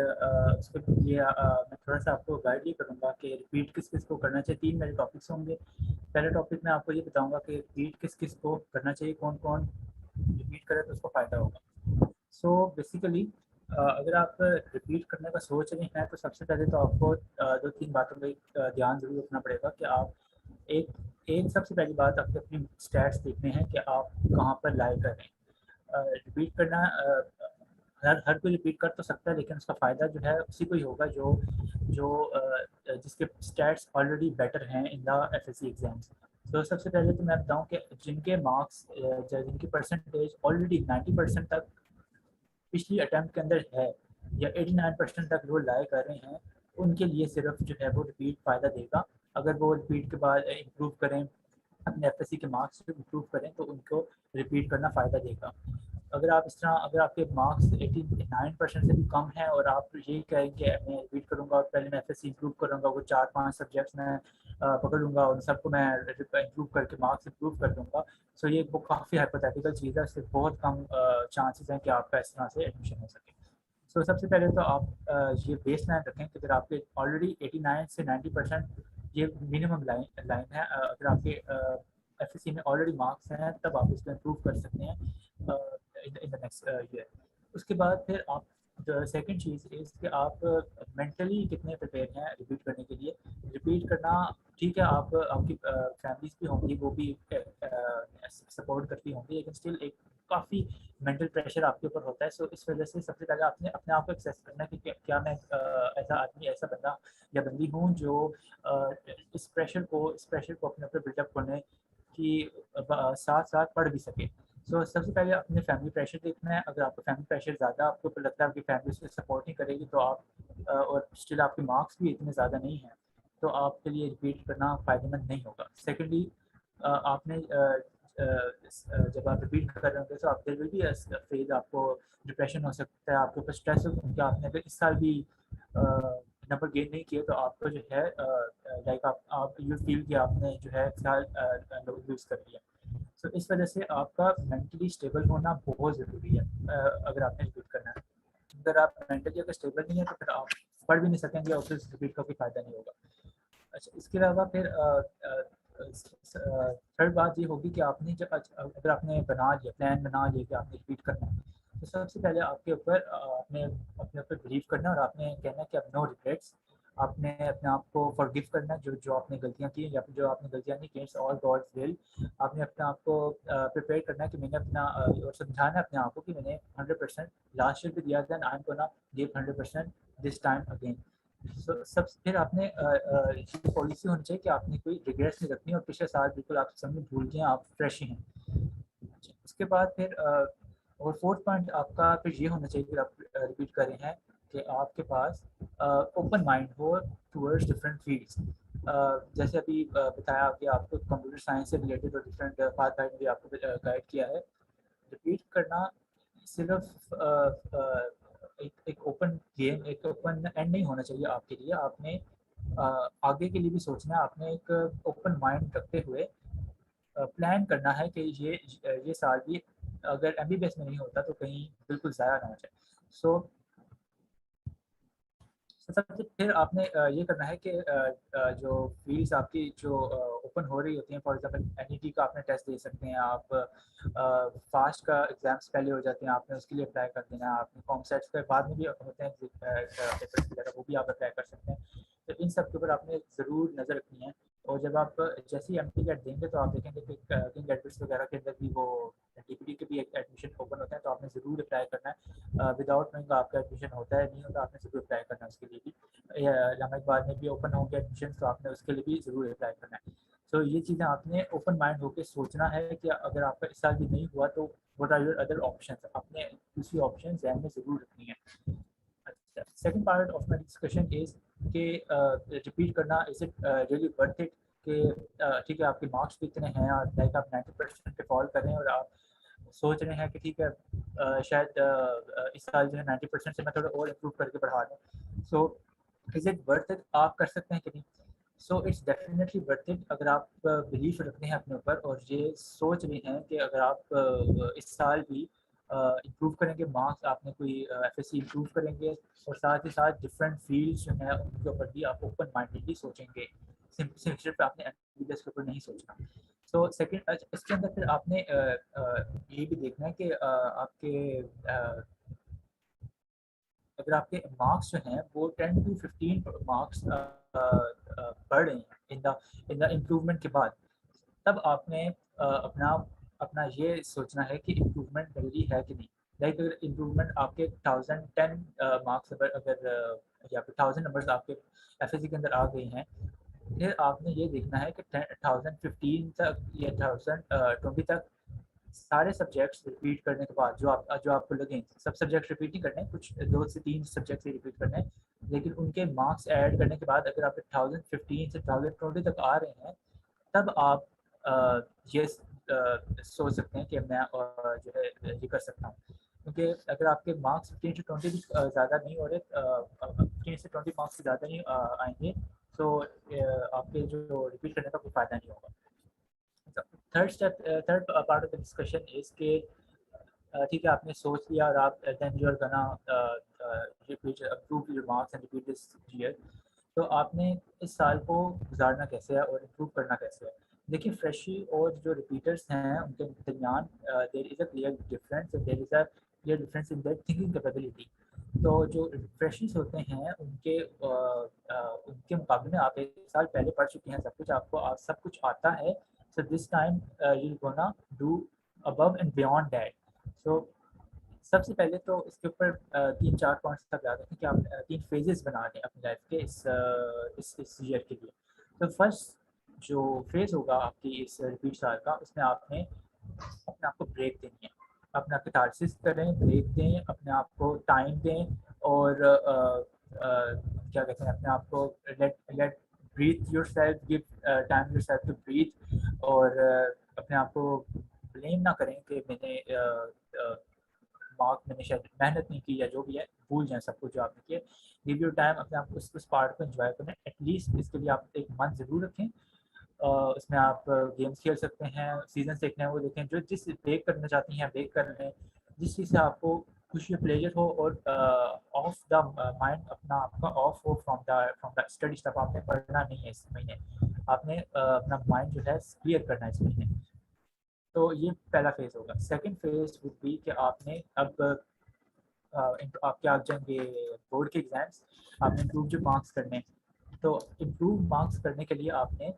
उसके लिए मैं थोड़ा सा आपको गाइड ये करूँगा कि रिपीट किस किस को करना चाहिए। 3 मेरे टॉपिक्स होंगे। पहले टॉपिक में आपको ये बताऊँगा कि रिपीट किस किस को करना चाहिए, कौन कौन रिपीट करे तो उसको फ़ायदा होगा। सो बेसिकली अगर आप रिपीट करने का सोच रहे हैं तो सबसे पहले तो आपको 2-3 बातों का ध्यान ज़रूर रखना पड़ेगा कि आप एक सबसे पहली बात आपके अपनी स्टैट्स देखने हैं कि आप कहाँ पर लाई कर रहे हैं। रिपीट करना हर कोई रिपीट कर तो सकता है, लेकिन उसका फ़ायदा जो है उसी को ही होगा जो जिसके स्टैट्स ऑलरेडी बेटर हैं इन द एफएससी एग्जाम्स। तो सबसे पहले तो मैं बताऊं कि जिनके मार्क्स जिनकी परसेंटेज ऑलरेडी 90% तक पिछली अटैम्प्ट के अंदर है या 89% तक वो लाए कर रहे हैं, उनके लिए सिर्फ जो है वो रिपीट फ़ायदा देगा। अगर वो रिपीट के बाद इम्प्रूव करें, अपने एफएससी के मार्क्स इम्प्रूव करें तो उनको रिपीट करना फ़ायदा देगा। अगर आपके मार्क्स 89% से भी कम है और आप यही कहें कि मैं रिपीट करूंगा और पहले मैं एफएससी इंप्रूव करूंगा, वो 4-5 सब्जेक्ट्स में पकड़ लूँगा और सबको मैं इंप्रूव करके मार्क्स इंप्रूव कर दूँगा, सो ये वो काफ़ी हाइपोथेटिकल चीज़ है। उससे बहुत कम चांसेस हैं कि आपका इस तरह से एडमिशन हो सके। सो सबसे पहले तो आप ये बेस लाइन रखें कि अगर आपके ऑलरेडी 89 से 90% ये मिनिमम लाइन है। अगर आपके एफएससी में ऑलरेडी मार्क्स हैं तब आप इसको इम्प्रूव कर सकते हैं इन द नेक्स्ट ईयर। उसके बाद फिर आप सेकंड चीज़ इज़ कि आप मेंटली कितने प्रिपेयर हैं रिपीट करने के लिए। रिपीट करना ठीक है, आपकी फैमिलीज भी होंगी, वो भी सपोर्ट करती होंगी, लेकिन स्टिल एक काफ़ी मेंटल प्रेशर आपके ऊपर होता है। सो इस वजह से सबसे पहले आपने अपने आप को एक्सेस करना कि क्या मैं ऐसा आदमी, ऐसा बंदा या बंदी हूँ जो इस प्रेशर को अपने ऊपर बिल्डअप करने की साथ साथ पढ़ भी सके। सो सबसे पहले अपने फैमिली प्रेशर देखना है। अगर आपका फैमिली प्रेशर ज़्यादा आपको ऊपर लगता है, आपकी फैमिली उसको सपोर्ट नहीं करेगी तो आप और स्टिल आपके मार्क्स भी इतने ज़्यादा नहीं हैं तो आपके लिए रिपीट करना फ़ायदेमंद नहीं होगा। सेकेंडली आपने जब आप रिपीट कर रहे होंगे तो आप there will be a phase, आपको डिप्रेशन हो सकता है, आपके ऊपर स्ट्रेस हो सकता है। आपने अगर इस साल भी नंबर गेन नहीं किए तो आपको जो है लाइक आप यू फील कि आपने जो है साल लूज़ कर लिया। तो इस वजह से आपका मेंटली स्टेबल होना बहुत ज़रूरी है अगर आपने रिपीट करना है। अगर आप मेंटली अगर स्टेबल नहीं है तो फिर आप पढ़ भी नहीं सकेंगे और फिर रिपीट का कोई फ़ायदा नहीं होगा। अच्छा, इसके अलावा फिर थर्ड बात ये होगी कि आपने जब अगर आपने प्लान बना लिया कि आपने रिपीट करना है तो सबसे पहले आपके ऊपर आपने अपने ऊपर बिलीव करना है और आपने कहना है कि अब नो रिग्रेट्स। आपने अपने आप को फॉरगिव करना है जो आपने गलतियां की या फिर जो आपने गलतियां नहीं की, इट्स ऑल गॉड्स विल। आपने अपने आप को प्रिपेयर करना है कि मैंने अपना और समझाना है अपने आप को कि मैंने 100% लास्ट ईयर भी दिया था, I am gonna give 100% this time again. सब फिर आपने ये पॉलिसी होनी चाहिए कि आपने कोई रिग्रेट्स नहीं रखनी और पिछले साल बिल्कुल आप सब भूल गए, आप फ्रेश ही हैं। उसके बाद फिर और फोर्थ पॉइंट आपका फिर ये होना चाहिए कि आप रिपीट कर रहे हैं कि आपके पास ओपन माइंड हो टूवर्ड्स डिफरेंट फील्ड्स। जैसे अभी बताया कि आपको कंप्यूटर साइंस से रिलेटेड और डिफरेंट पाथ गाइड भी आपको गाइड किया है। रिपीट करना सिर्फ एक ओपन गेम, एक ओपन एंड नहीं होना चाहिए आपके लिए। आपने आगे के लिए भी सोचना है। आपने एक ओपन माइंड रखते हुए प्लान करना है कि ये साल भी अगर एमबीबीएस में नहीं होता तो कहीं बिल्कुल ज़ाया ना हो जाए। सो सबसे फिर आपने ये करना है कि जो फील्ड्स आपकी जो ओपन हो रही होती हैं, फॉर एग्जांपल एनईटी का आपने टेस्ट दे सकते हैं, आप फास्ट का एग्जाम्स पहले हो जाते हैं, आपने उसके लिए अप्लाई कर देना है। आपने कॉमसेट्स के बाद में भी होते हैं पेपर्स वगैरह, वो भी आप अप्लाई कर सकते हैं। तो इन सब के ऊपर आपने ज़रूर नज़र रखनी है। और जब आप जैसे ही एमटीगेट देंगे तो आप देखेंगे कि किंग एडमिट्स वगैरह के अंदर भी वो टीपीटी के भी एक एडमिशन ओपन होता है, तो आपने ज़रूर अप्लाई करना है। विदाउट नोइंग आपका एडमिशन होता है नहीं होता, आपने ज़रूर अप्लाई करना है उसके लिए भी। इस्लामाबाद में भी ओपन होंगे एडमिशन तो आपने उसके लिए भी ज़रूर अप्लाई करना है। तो ये चीज़ें आपने ओपन माइंड होकर सोचना है कि अगर आपका इस साल भी नहीं हुआ तो what are your other options. आपने दूसरी ऑप्शन ध्यान में ज़रूर रखनी है। अच्छा, second part of my discussion is कि रिपीट करना is it really worth it. कि ठीक है आपके मार्क्स भी इतने हैं और लाइक आप 90% पे फॉल कर रहे हैं और आप सोच रहे हैं कि ठीक है शायद इस साल जो है 90% से मैं थोड़ा और इम्प्रूव करके बढ़ा दूँ। So is it worth it, आप कर सकते हैं कि नहीं। So it's definitely worth it अगर आप बिलीफ रखते हैं अपने ऊपर और ये सोच रहे हैं कि अगर आप इस साल भी इम्प्रूव करेंगे मार्क्स, आपने कोई FSC इम्प्रूव करेंगे और साथ ही साथ डिफरेंट फील्ड्स जो हैं उनके ऊपर भी आप ओपन माइंडेडली सोचेंगे, सिर्फ आपने MBBS के ऊपर नहीं सोचना। सो सेकंड इसके अंदर फिर आपने ये भी देखना है कि आपके अगर आपके मार्क्स जो हैं वो 10 to 15 मार्क्स बढ़ रहे हैं इन द इम्प्रूवमेंट के बाद, तब आपने अपना अपना ये सोचना है कि इम्प्रूवमेंट जरूरी है कि नहीं। लाइक अगर इम्प्रूवमेंट आपके 1010 मार्क्स अगर या फिर 1000 नंबर्स आपके FSC के अंदर आ गए हैं, फिर आपने ये देखना है कि 1015 तक या 1020 तक सारे सब्जेक्ट्स रिपीट करने के बाद जो आपको लगें, सब सब्जेक्ट रिपीट नहीं करने, कुछ 2 से 3 सब्जेक्ट ही रिपीट करने हैं, लेकिन उनके मार्क्स ऐड करने के बाद अगर आप 1015 से 1020 तक आ रहे हैं, तब आप ये सोच सकते हैं कि मैं जो है ये कर सकता हूँ। क्योंकि अगर आपके मार्क्स 15 से 20 भी ज़्यादा नहीं हो रहे, 15 से 20 मार्क्स से ज़्यादा नहीं आएंगे, तो आपके जो रिपीट करने का कोई फ़ायदा नहीं होगा। Third part of the discussion is के ठीक है, आपने सोच लिया और आप then you are gonna repeat approve your marks and repeat this year, तो आपने इस साल को गुजारना कैसे है और इम्प्रूव करना कैसे है। देखिए, फ्रेशी और जो रिपीटर्स हैं उनके दरमियान there is a clear difference, there is a clear difference in their thinking capability. तो जो फ्रेशीज होते हैं उनके मुकाबले में आप एक साल पहले पढ़ चुके हैं, सब कुछ आपको सब कुछ आता है, so this time you're gonna do above and beyond that। so सबसे पहले तो इसके ऊपर 3-4 पॉइंट्स तक याद रखें कि आप 3 फेजेस बना दें अपनी लाइफ के इस ईयर के लिए। तो फर्स्ट जो फेज़ होगा आपकी इस रिपीट साल का, उसमें आपने अपने आप को ब्रेक देनी है, अपना कैटारसिस करें, ब्रेक दें, अपने आप को टाइम दें और क्या कहते हैं, अपने आप को let breathe yourself, give time yourself to breathe, और अपने आप को ब्लेम ना करें कि मैंने शायद मेहनत नहीं की या जो भी है, भूल जाएं सब कुछ जो आपने किया। गिव योर टाइम, अपने आप उस पार्ट को एंजॉय करें। एटलीस्ट इसके लिए आप एक मंथ ज़रूर रखें, उसमें आप गेम्स खेल सकते हैं, सीजन देखने हैं वो देखें, जो जिस ब्रेक करना चाहती हैं ब्रेक कर लें, जिस चीज़ से आपको खुशी प्लेजर हो और ऑफ द माइंड अपना आपका ऑफ हो फ्रॉम द स्टडी स्टफ। आपने पढ़ना नहीं है इस महीने, आपने अपना माइंड जो है क्लियर करना है इस महीने। तो ये पहला फेज़ होगा। सेकंड फेज़ वुड बी कि आपने अब आपके आ जाएंगे बोर्ड के एग्ज़ाम्स, आपने इम्प्रूव जो मार्क्स करने, तो इम्प्रूव मार्क्स करने के लिए आपने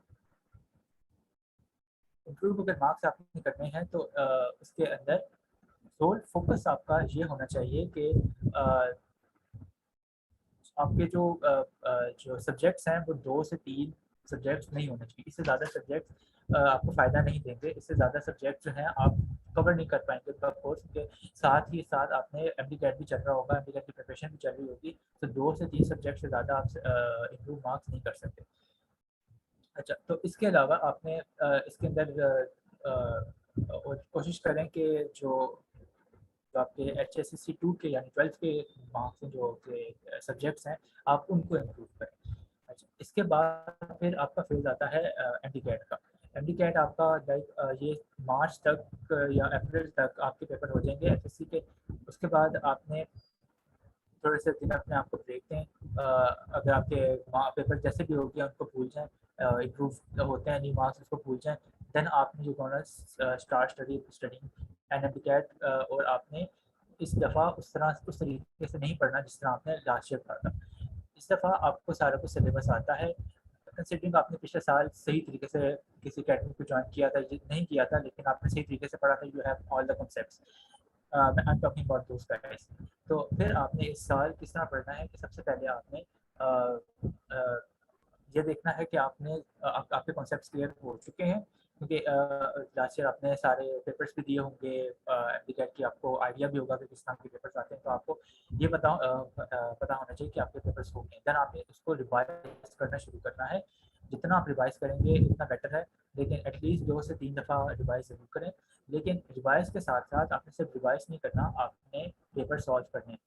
इम्प्रूव अगर मार्क्स आपने करने हैं तो उसके अंदर सोल फोकस आपका ये होना चाहिए कि आपके जो सब्जेक्ट्स हैं वो 2 से 3 सब्जेक्ट्स नहीं होने चाहिए। इससे ज़्यादा सब्जेक्ट्स आपको फ़ायदा नहीं देंगे, इससे ज़्यादा सब्जेक्ट जो हैं आप कवर नहीं कर पाएंगे कोर्स के साथ ही साथ। आपने MD-CAT भी चल रहा होगा, MD-CAT की प्रिपरेशन भी चल रही होगी, तो 2 से 3 सब्जेक्ट से ज़्यादा आप इम्प्रूव मार्क्स नहीं कर सकते। अच्छा, तो इसके अलावा आपने इसके अंदर कोशिश करें कि जो आपके HSCC 2 के यानी 12th के मार्क्स हैं, जो के सब्जेक्ट्स हैं, आप उनको इम्प्रूव करें। अच्छा, इसके बाद फिर आपका फेज़ आता है MD-CAT का। MD-CAT आपका लाइक ये मार्च तक या अप्रैल तक आपके पेपर हो जाएंगे FSC के। उसके बाद आपने थोड़े से दिन अपने आप को ब्रेक दें। अगर आपके पेपर जैसे भी हो गया उनको भूल जाएं, इम्प्रूव होते हैं नहीं मार्क्स, उसको भूल जाएं। देन आपने जो स्टार्ट स्टडिंग MD-CAT, और आपने इस दफ़ा उस तरीके से नहीं पढ़ना जिस तरह आपने लास्ट ईयर पढ़ा था। इस दफ़ा आपको सारा कुछ सिलेबस आता है, कंसिडरिंग आपने पिछले साल सही तरीके से किसी अकेडमी को ज्वाइन किया था, नहीं किया था, लेकिन आपने सही तरीके से पढ़ा था, you have all the concepts. I am talking about those guys. तो फिर आपने इस साल किस तरह पढ़ना है कि सबसे पहले आपने ये देखना है कि आपके कॉन्सेप्ट्स क्लियर हो चुके हैं, क्योंकि लास्ट ईयर आपने सारे पेपर्स भी दिए होंगे, MD-CAT की आपको आइडिया भी होगा कि किस तरह के पेपर्स आते हैं, तो आपको ये पता होना चाहिए कि आपके पेपर्स हो गए। देन आपने उसको रिवाइज करना शुरू करना है। जितना आप रिवाइज करेंगे उतना बेटर है, लेकिन एटलीस्ट 2 से 3 दफ़ा रिवाइज ज़रूर करें। लेकिन रिवाइज के साथ साथ आपने सिर्फ रिवाइज नहीं करना, आपने पेपर सॉल्व करने।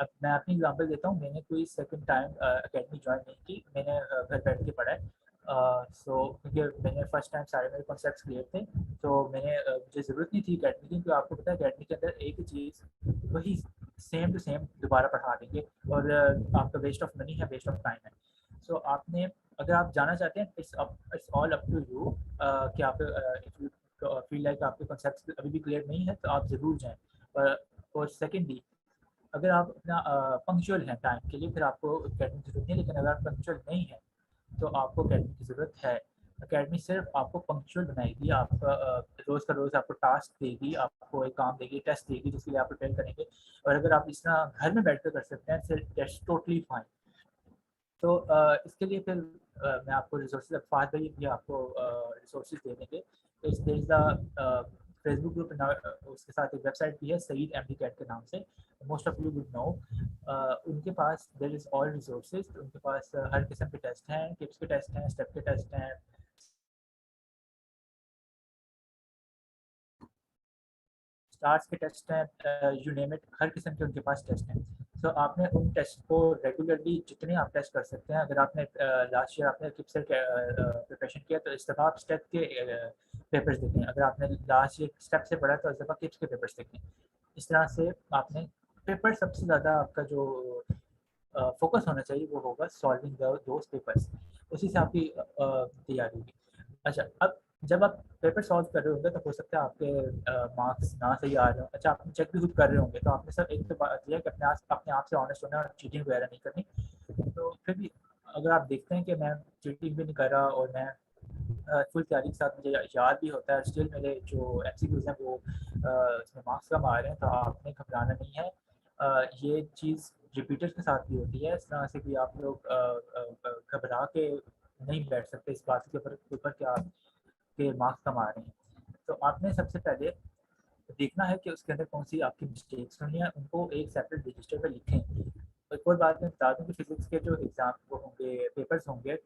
अब मैं अपनी एग्जांपल देता हूँ, मैंने कोई सेकंड टाइम अकेडमी ज्वाइन नहीं की, मैंने घर बैठ के पढ़ा है। सो क्योंकि मैंने फर्स्ट टाइम सारे मेरे कॉन्सेप्ट्स क्लियर थे, तो मुझे ज़रूरत नहीं थी अकेडमी की, क्योंकि आपको पता है अकेडमी के अंदर एक ही चीज़ वही सेम टू सेम दोबारा पढ़ा देंगे, और आपका वेस्ट ऑफ मनी है, वेस्ट ऑफ टाइम है। सो आपने, अगर आप जाना चाहते हैं, it's all up to you कि आप इफ यू फील लाइक आपके कॉन्सेप्ट्स अभी भी क्लियर नहीं है तो आप ज़रूर जाएँ। और सेकेंडली, अगर आप अपना पंक्चुअल हैं टाइम के लिए, फिर आपको अकेडमी की ज़रूरत नहीं है, लेकिन अगर आप पंक्चुअल नहीं है तो आपको अकेडमी की ज़रूरत है। अकेडमी सिर्फ आपको पंक्चुअल बनाएगी, आपका रोज़ का रोज़ आपको टास्क देगी, आपको एक काम देगी, टेस्ट देगी जिसके लिए आप प्रिपेयर करेंगे। और अगर आप इस तरह घर में बैठ कर सकते हैं फिर दैट्स टोटली फाइन। तो इसके लिए फिर मैं आपको रिसोर्सेज, फाद भाई भी आपको रिसोर्सेज दे देंगे। तो इस द फेसबुक ग्रुप, उसके साथ एक वेबसाइट भी है सईद एमडी कैट के नाम से, most of you would know. उनके पास देयर इज़ ऑल रिसोर्सेज, उनके पास हर किस्म के टेस्ट हैं, टिप्स के टेस्ट हैं, स्टेप के टेस्ट हैं, स्टार्स के टेस्ट हैं, यू नेम इट, हर किस्म के उनके पास टेस्ट हैं। तो आपने उन टेस्ट को रेगुलरली जितने आप टेस्ट कर सकते हैं, अगर आपने लास्ट ईयर आपने किप्स प्रिपरेशन किया तो इस दफ़ा आप स्टेप के पेपर्स देखें, अगर आपने लास्ट ईयर स्टेप से पढ़ा तो इस दफ़ा किप्स के पेपर्स देखें। इस तरह से आपने पेपर, सबसे ज़्यादा आपका जो फोकस होना चाहिए वो होगा सॉल्विंग दोज पेपर्स, उसी से आपकी तैयारी होगी। अच्छा, अब जब आप पेपर सॉल्व कर रहे होंगे तो हो सकता है आपके मार्क्स ना सही आ रहे हो। अच्छा, आप चेक भी खुद कर रहे होंगे, तो आपने सब एक तो बात यह है कि अपने आप से ऑनेस्ट होना और चीटिंग वगैरह नहीं करनी। तो फिर भी अगर आप देखते हैं कि मैं चीटिंग भी नहीं कर रहा और मैं फुल तैयारी के साथ, मुझे याद भी होता है, स्टिल मेरे जो एमसीक्यूज़ हैं वो उसमें मार्क्स कम आ रहे हैं, तो आपने घबराना नहीं है। ये चीज़ रिपीटर्स के साथ भी होती है, इस तरह से कि आप लोग घबरा के नहीं बैठ सकते इस बात के ऊपर कि आपके मार्क्स कम आ रहे हैं। तो आपने सबसे पहले देखना है कि उसके अंदर कौन सी आपकी मिस्टेक्स हुई हैं, उनको एक सेपरेट रजिस्टर पे लिखें। एक और बात मैं बता दूँ कि फिजिक्स के जो एग्ज़ाम वो होंगे, पेपर्स होंगे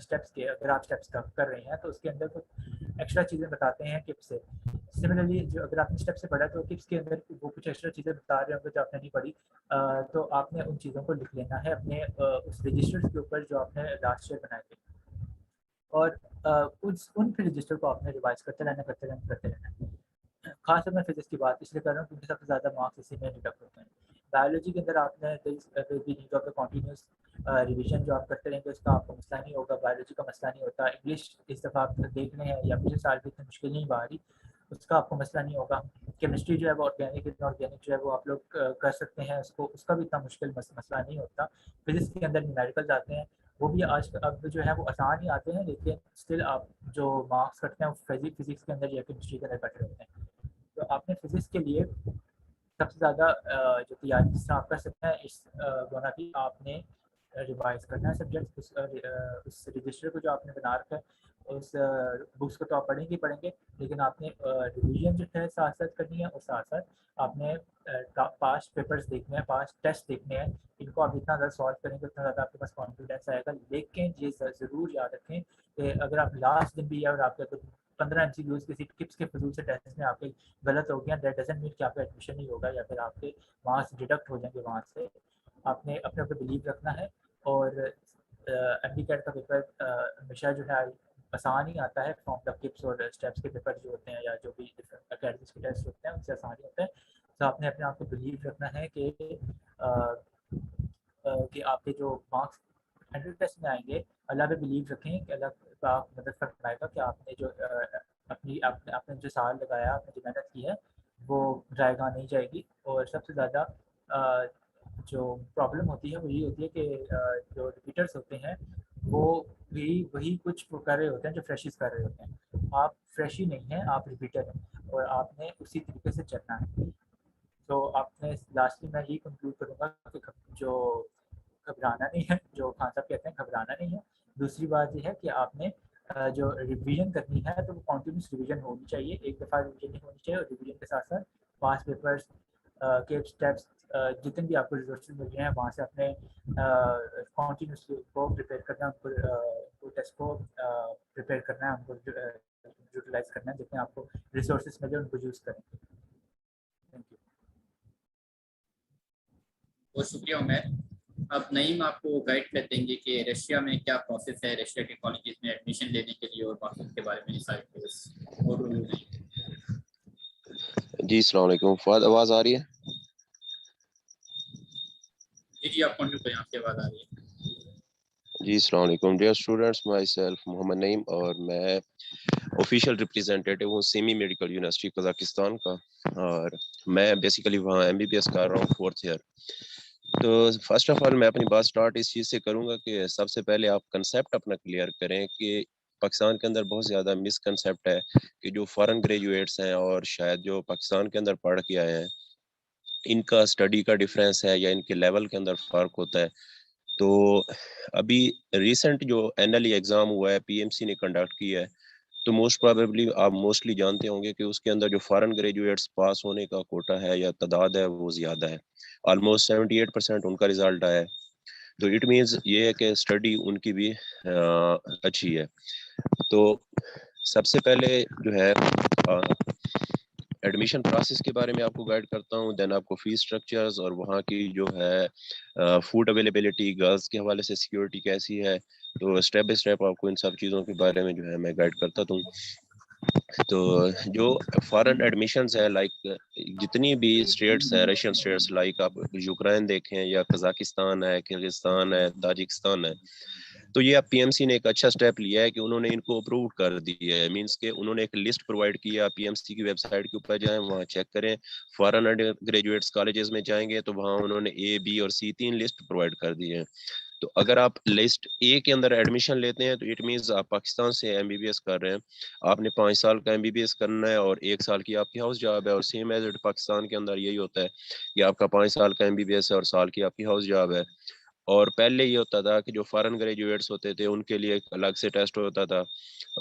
स्टेप्स के, अगर आप स्टेप्स कर रहे हैं तो उसके अंदर कुछ एक्स्ट्रा चीज़ें बताते हैं टिप्स से। सिमिलरली जो अगर आपने स्टेप से पढ़ा तो टिप्स के अंदर वो कुछ एक्स्ट्रा चीज़ें बता रहे होंगे जो आपने नहीं पढ़ी, तो आपने उन चीज़ों को लिख लेना है अपने उस रजिस्टर के ऊपर जो आपने लास्ट ईयर बनाए थे, और उन रजिस्टर को आपने रिवाइज करते रहना। खास मैं फिजिक्स की बात इसलिए कर रहा हूँ क्योंकि सबसे ज़्यादा मार्क्स इसी में डिडक्ट होते हैं। बायोलॉजी के अंदर आपने need of the continuous revision जो आप करते रहेंगे उसका आपको मसला नहीं होगा, बायोलॉजी का मसला नहीं होता। इंग्लिश इस दफ़ा आप देख रहे हैं या पिछले साल भी इतनी मुश्किल नहीं बाहरी, उसका आपको मसला नहीं होगा। केमिस्ट्री जो है वो ऑर्गेनिक इनऑर्गेनिक जो है वो आप लोग कर सकते हैं, उसका भी इतना मुश्किल मसला नहीं होता। फिजिक्स के अंदर न्यूमेरिकल्स आते हैं, वो भी आज अब जो है वो आसान ही आते हैं, लेकिन स्टिल आप जो मार्क्स करते हैं वो फिजिक्स के अंदर या केमिस्ट्री के अंदर कट रहे होते हैं। तो आपने फिजिक्स के लिए सबसे ज़्यादा जो तैयारी जिस तरह आप कर सकते हैं, इस दोनों भी आपने रिवाइज करना है सब्जेक्ट, उस रजिस्टर को जो आपने बना रखा है, उस बुक्स को तो आप पढ़ेंगे ही पढ़ेंगे, लेकिन आपने रिवीजन जो है साथ साथ करनी है, और साथ साथ आपने पास्ट पेपर्स देखने हैं, पास्ट टेस्ट देखने हैं। इनको आप जितना ज़्यादा सॉल्व करेंगे उतना ज़्यादा आपके पास कॉन्फिडेंस आएगा। लेकिन ये ज़रूर याद रखें कि अगर आप लास्ट दिन भी है और आपके 15 एमसीक्यूज़ किसी टिप्स के फजूल से टेस्ट में आपके गलत हो गया, दैट डजंट मीन कि आपका एडमिशन नहीं होगा या फिर आपके मार्क्स डिडक्ट हो जाएंगे वहाँ से। आपने अपने ऊपर बिलीव रखना है, और एमडी-कैट का पेपर हमेशा जो है आसान ही आता है, फ्रॉम द टिप्स और स्टेप्स के पेपर जो होते हैं या जो भी डिफरेंट अकेडमिक्स के टेस्ट होते हैं उनसे आसान ही होता है। तो आपने अपने आप को बिलीव रखना है कि आपके जो मार्क्स 100 टेस्ट में आएंगे, अल्लाह पे बिलीव रखें कि अल्लाह का मदद फरमाएगा कि आपने जो आपने जो साल लगाया, आपने जो मेहनत की है वो ज़ायगा नहीं जाएगी। और सबसे ज़्यादा जो प्रॉब्लम होती है वो ये होती है कि जो रिपीटर्स होते हैं वो भी वही कुछ कर रहे होते हैं जो फ्रेशिस कर रहे होते हैं। आप फ्रेश ही नहीं हैं, आप रिपीटर हैं, और आपने उसी तरीके से चलना है। तो आपने लास्टली मैं यही कंक्लूड करूँगा कि जो घबराना नहीं है, जो खान साहब कहते हैं घबराना नहीं है। दूसरी बात ये है कि आपने जो रिवीजन करनी है तो वो कॉन्टिन्यूस रिवीजन होनी चाहिए, एक दफ़ा रिवीजन नहीं होनी चाहिए। और रिवीजन के साथ साथ पास पेपर्स के स्टेप्स जितने भी आपको रिजोर्सेज मिल रहे हैं वहाँ से अपने कॉन्टिन्यूसली को प्रिपेयर करना है, उनको टेस्ट को प्रिपेयर करना है, उनको यूटिलाइज करना है, जितने आपको रिसोर्सेज मिले उनको यूज़ करें। Thank you. बहुत शुक्रिया उमैर। अब नईम आपको गाइड कर देंगे कि रशिया में क्या प्रोसेस है रशिया के कॉलेजेस में एडमिशन लेने के लिए और बाकी के बारे में सारी चीज़। और जी अस्सलाम वालेकुम। फहद आवाज़ आ रही है? जी आप कंटिन्यू करें, आपकी आवाज़ आ रही है। जी अस्सलाम वालेकुम। Dear students, myself Mohammad Naeem और मैं ऑफिशियल रिप्रेजेंटेटिव हूँ सेमी मेडिकल यूनिवर्सिटी कजाकिस्तान का, और मैं बेसिकली वहाँ MBBS कर रहा हूँ 4th ईयर। तो फर्स्ट ऑफ ऑल मैं अपनी बात स्टार्ट इस चीज़ से करूँगा कि सबसे पहले आप कंसेप्ट अपना क्लियर करें कि पाकिस्तान के अंदर बहुत ज़्यादा मिसकंसेप्ट है कि जो फॉरेन ग्रेजुएट्स हैं और शायद जो पाकिस्तान के अंदर पढ़ के आए हैं, इनका स्टडी का डिफरेंस है या इनके लेवल के अंदर फ़र्क होता है। तो अभी रिसेंट जो एनएलई एग्ज़ाम हुआ है PMC ने कंडक्ट किया है, तो मोस्ट प्रोबेबली आप मोस्टली जानते होंगे कि उसके अंदर जो फॉरेन ग्रेजुएट्स पास होने का कोटा है या तादाद है वो ज़्यादा है। ऑलमोस्ट 78% उनका रिजल्ट आया है। तो इट मीन्स ये है कि स्टडी उनकी भी अच्छी है। तो सबसे पहले जो है एडमिशन प्रोसेस के बारे में आपको गाइड करता हूँ, देन आपको फीस स्ट्रक्चर्स और वहाँ की जो है फूड अवेलेबिलिटी, गर्ल्स के हवाले से सिक्योरिटी कैसी है, तो स्टेप बाय स्टेप आपको इन सब चीज़ों के बारे में जो है मैं गाइड करता हूँ। तो जो फॉरेन एडमिशंस है, लाइक जितनी भी स्टेट्स है, रशियन स्टेट्स, लाइक आप यूक्रेन देखें या कजाकिस्तान है, किर्गिस्तान है, ताजिकिस्तान है, तो ये अब PMC ने एक अच्छा स्टेप लिया है कि उन्होंने इनको अप्रूव कर दिया है। मींस के उन्होंने एक लिस्ट प्रोवाइड किया, PMC की वेबसाइट के ऊपर जाएं, वहाँ चेक करें। फॉरेन ग्रेजुएट्स कॉलेजेस में जाएंगे तो वहाँ उन्होंने A, B और C 3 लिस्ट प्रोवाइड कर दी है। तो अगर आप लिस्ट A के अंदर एडमिशन लेते हैं तो इट मीन्स आप पाकिस्तान से MBBS कर रहे हैं, आपने 5 साल का MBBS करना है और 1 साल की आपकी हाउस जॉब है। और सेम एज इट पाकिस्तान के अंदर यही होता है कि आपका 5 साल का MBBS है और साल की आपकी हाउस जॉब है। और पहले ये होता था कि जो फॉरेन ग्रेजुएट्स होते थे उनके लिए एक अलग से टेस्ट होता था,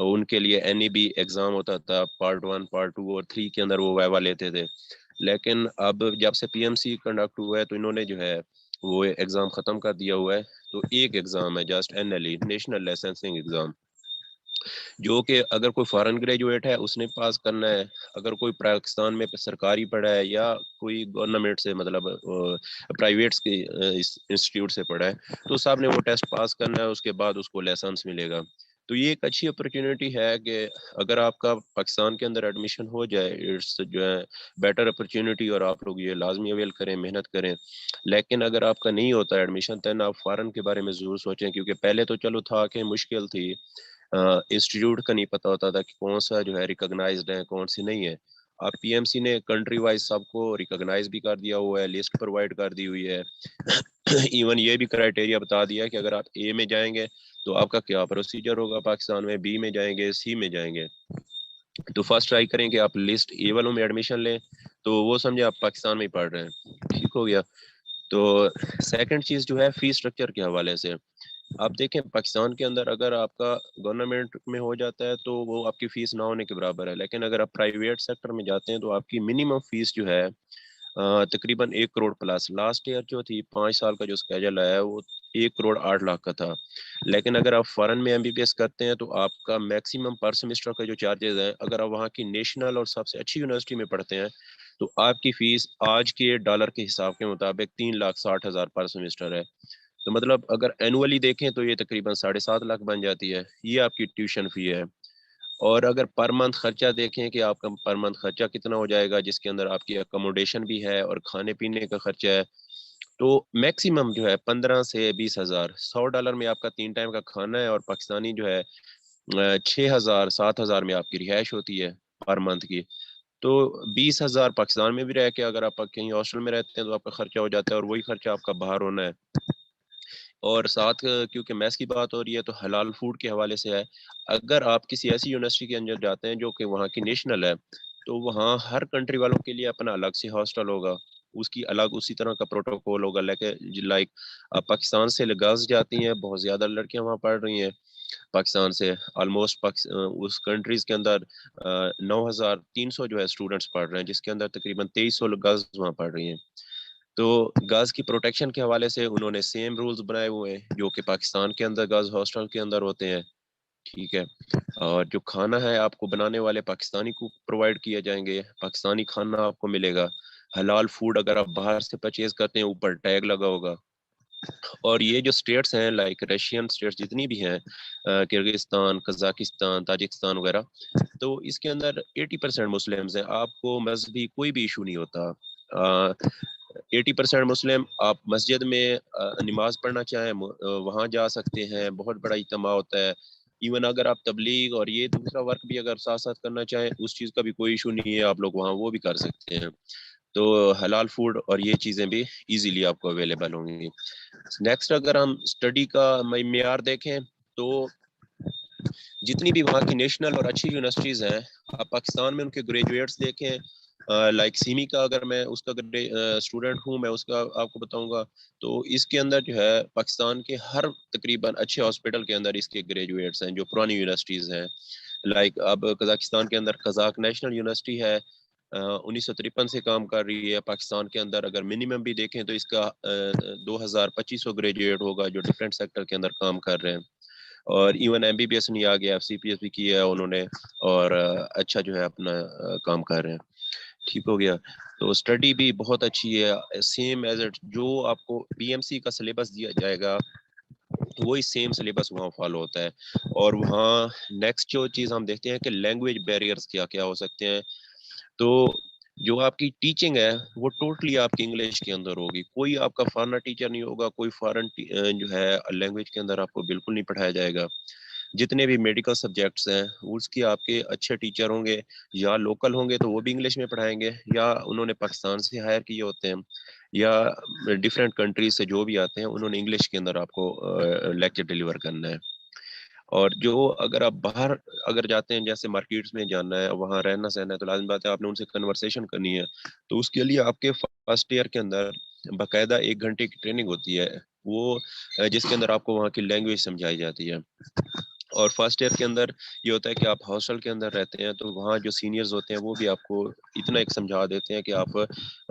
उनके लिए NEB एग्ज़ाम होता था, पार्ट 1, पार्ट 2 और 3 के अंदर वो वाइवा लेते थे। लेकिन अब जब से PMC कंडक्ट हुआ है तो इन्होंने जो है वो एग्ज़ाम ख़त्म कर दिया हुआ है। तो एक एग्ज़ाम है just NLE, national licensing exam, जो कि अगर कोई फॉरेन ग्रेजुएट है उसने पास करना है। अगर कोई पाकिस्तान में सरकारी पढ़ा है या कोई गवर्नमेंट से मतलब प्राइवेट्स के इंस्टीट्यूट से पढ़ा है तो सब ने वो टेस्ट पास करना है, उसके बाद उसको लाइसेंस मिलेगा। तो ये एक अच्छी अपॉर्चुनिटी है कि अगर आपका पाकिस्तान के अंदर एडमिशन हो जाए, इट्स जो है बेटर अपॉर्चुनिटी, और आप लोग ये लाजमी अवेल करें, मेहनत करें। लेकिन अगर आपका नहीं होता एडमिशन तो आप फॉरेन के बारे में ज़रूर सोचें, क्योंकि पहले तो चलो था कि मुश्किल थी, इंस्टीट्यूट का नहीं पता होता था कि कौन सा जो है रिकॉग्नाइज्ड है, कौन सी नहीं है। अब PMC ने कंट्री वाइज सबको रिकॉग्नाइज भी कर दिया हुआ है, लिस्ट प्रोवाइड कर दी हुई है। इवन ये भी क्राइटेरिया बता दिया कि अगर आप A में जाएंगे तो आपका क्या प्रोसीजर होगा पाकिस्तान में, B में जाएंगे, C में जाएंगे। तो फर्स्ट ट्राई करें कि आप लिस्ट A वालों में एडमिशन लें, तो वो समझे आप पाकिस्तान में ही पढ़ रहे हैं। ठीक हो गया। तो सेकंड चीज़ जो है फीस स्ट्रक्चर के हवाले से, आप देखें पाकिस्तान के अंदर अगर आपका गवर्नमेंट में हो जाता है तो वो आपकी फ़ीस ना होने के बराबर है। लेकिन अगर आप प्राइवेट सेक्टर में जाते हैं तो आपकी मिनिमम फ़ीस जो है तकरीबन 1 करोड़ प्लस। लास्ट ईयर जो थी 5 साल का जो स्केजल आया है वो 1 करोड़ 8 लाख का था। लेकिन अगर आप फॉरेन में MBBS करते हैं तो आपका मैक्सिमम पर सेमेस्टर का जो चार्जेस हैं, अगर आप वहाँ की नेशनल और सबसे अच्छी यूनिवर्सिटी में पढ़ते हैं तो आपकी फ़ीस आज के डॉलर के हिसाब के मुताबिक 3,60,000 पर सेमेस्टर है। तो मतलब अगर एनुअली देखें तो ये तकरीबन 7.5 लाख बन जाती है। ये आपकी ट्यूशन फ़ी है। और अगर पर मंथ खर्चा देखें कि आपका पर मंथ खर्चा कितना हो जाएगा, जिसके अंदर आपकी अकोमोडेशन भी है और खाने पीने का खर्चा है, तो मैक्सिमम जो है 15 से 20,000। $100 में आपका 3 टाइम का खाना है, और पाकिस्तानी जो है 6,000 7,000 में आपकी रिहाइश होती है पर मंथ की। तो 20,000 पाकिस्तान में भी रह के अगर आप कहीं हॉस्टल में रहते हैं तो आपका खर्चा हो जाता है, और वही खर्चा आपका बाहर होना है। और साथ क्योंकि मैथ्स की बात हो रही है तो हलाल फूड के हवाले से है। अगर आप किसी ऐसी यूनिवर्सिटी के अंदर जाते हैं जो कि वहाँ की नेशनल है, तो वहाँ हर कंट्री वालों के लिए अपना अलग से हॉस्टल होगा, उसकी अलग उसी तरह का प्रोटोकॉल होगा। लाइक पाकिस्तान से गर्ल्स जाती हैं, बहुत ज़्यादा लड़कियां वहाँ पढ़ रही हैं पाकिस्तान से। ऑलमोस्ट उस कंट्रीज़ के अंदर 9,300 जो है स्टूडेंट्स पढ़ रहे हैं, जिसके अंदर तकरीबन 2300 गर्ल्स वहाँ पढ़ रही हैं। तो गर्ल्स की प्रोटेक्शन के हवाले से उन्होंने सेम रूल्स बनाए हुए हैं जो कि पाकिस्तान के अंदर गर्ल्स हॉस्टल के अंदर होते हैं। ठीक है। और जो खाना है आपको बनाने वाले पाकिस्तानी को प्रोवाइड किए जाएंगे, पाकिस्तानी खाना आपको मिलेगा। हलाल फूड अगर आप बाहर से परचेज करते हैं ऊपर टैग लगा होगा, और ये जो स्टेट्स हैं लाइक रशियन स्टेट्स जितनी भी हैं, किर्गिस्तान, कजाकिस्तान, ताजिकिस्तान वगैरह, तो इसके अंदर 80% मुस्लिम्स हैं। आपको मजहबी कोई भी इशू नहीं होता। 80% मुस्लिम, आप मस्जिद में नमाज पढ़ना चाहें वहाँ जा सकते हैं, बहुत बड़ा इज्तिमा होता है। इवन अगर आप तबलीग और ये दूसरा वर्क भी अगर साथ साथ करना चाहें, उस चीज़ का भी कोई इशू नहीं है, आप लोग वहाँ वो भी कर सकते हैं। तो हलाल फूड और ये चीज़ें भी इजीली आपको अवेलेबल होंगी। नेक्स्ट अगर हम स्टडी का मेयार देखें तो जितनी भी वहाँ की नेशनल और अच्छी यूनिवर्सिटीज़ हैं, आप पाकिस्तान में उनके ग्रेजुएट्स देखें, लाइक सीमी का अगर मैं उसका स्टूडेंट हूँ, मैं उसका आपको बताऊंगा, तो इसके अंदर जो है पाकिस्तान के हर तकरीबन अच्छे हॉस्पिटल के अंदर इसके ग्रेजुएट्स हैं जो पुरानी यूनिवर्सिटीज़ हैं। लाइक अब कजाकिस्तान के अंदर कजाक नेशनल यूनिवर्सिटी है, 1953 से काम कर रही है पाकिस्तान के अंदर। अगर मिनिमम भी देखें तो इसका 2500 ग्रेजुएट होगा जो डिफरेंट सेक्टर के अंदर काम कर रहे हैं। और इवन MBBS नहीं आ गया, CPS भी किया है उन्होंने, और अच्छा जो है अपना काम कर रहे हैं। ठीक हो गया। तो स्टडी भी बहुत अच्छी है, सेम एज इट जो आपको BMC का सिलेबस दिया जाएगा वही सेम सिलेबस वहाँ फॉलो होता है। और वहाँ नेक्स्ट जो चीज़ हम देखते हैं कि लैंग्वेज बैरियर्स क्या क्या हो सकते हैं। तो जो आपकी टीचिंग है वो टोटली आपकी इंग्लिश के अंदर होगी, कोई आपका फॉरेन टीचर नहीं होगा, कोई फॉरेन जो है लैंग्वेज के अंदर आपको बिल्कुल नहीं पढ़ाया जाएगा। जितने भी मेडिकल सब्जेक्ट्स हैं उसके आपके अच्छे टीचर होंगे, या लोकल होंगे तो वो भी इंग्लिश में पढ़ाएंगे, या उन्होंने पाकिस्तान से हायर किए होते हैं, या डिफरेंट कंट्रीज से जो भी आते हैं उन्होंने इंग्लिश के अंदर आपको लेक्चर डिलीवर करना है। और जो अगर आप बाहर अगर जाते हैं, जैसे मार्केट्स में जाना है, वहाँ रहना सहना है, तो लाज़मी बात है आपने उनसे कन्वर्सेशन करनी है। तो उसके लिए आपके फर्स्ट ईयर के अंदर बाकायदा 1 घंटे की ट्रेनिंग होती है, वो जिसके अंदर आपको वहाँ की लैंग्वेज समझाई जाती है। और फर्स्ट ईयर के अंदर ये होता है कि आप हॉस्टल के अंदर रहते हैं, तो वहाँ जो सीनियर्स होते हैं वो भी आपको इतना एक समझा देते हैं कि आप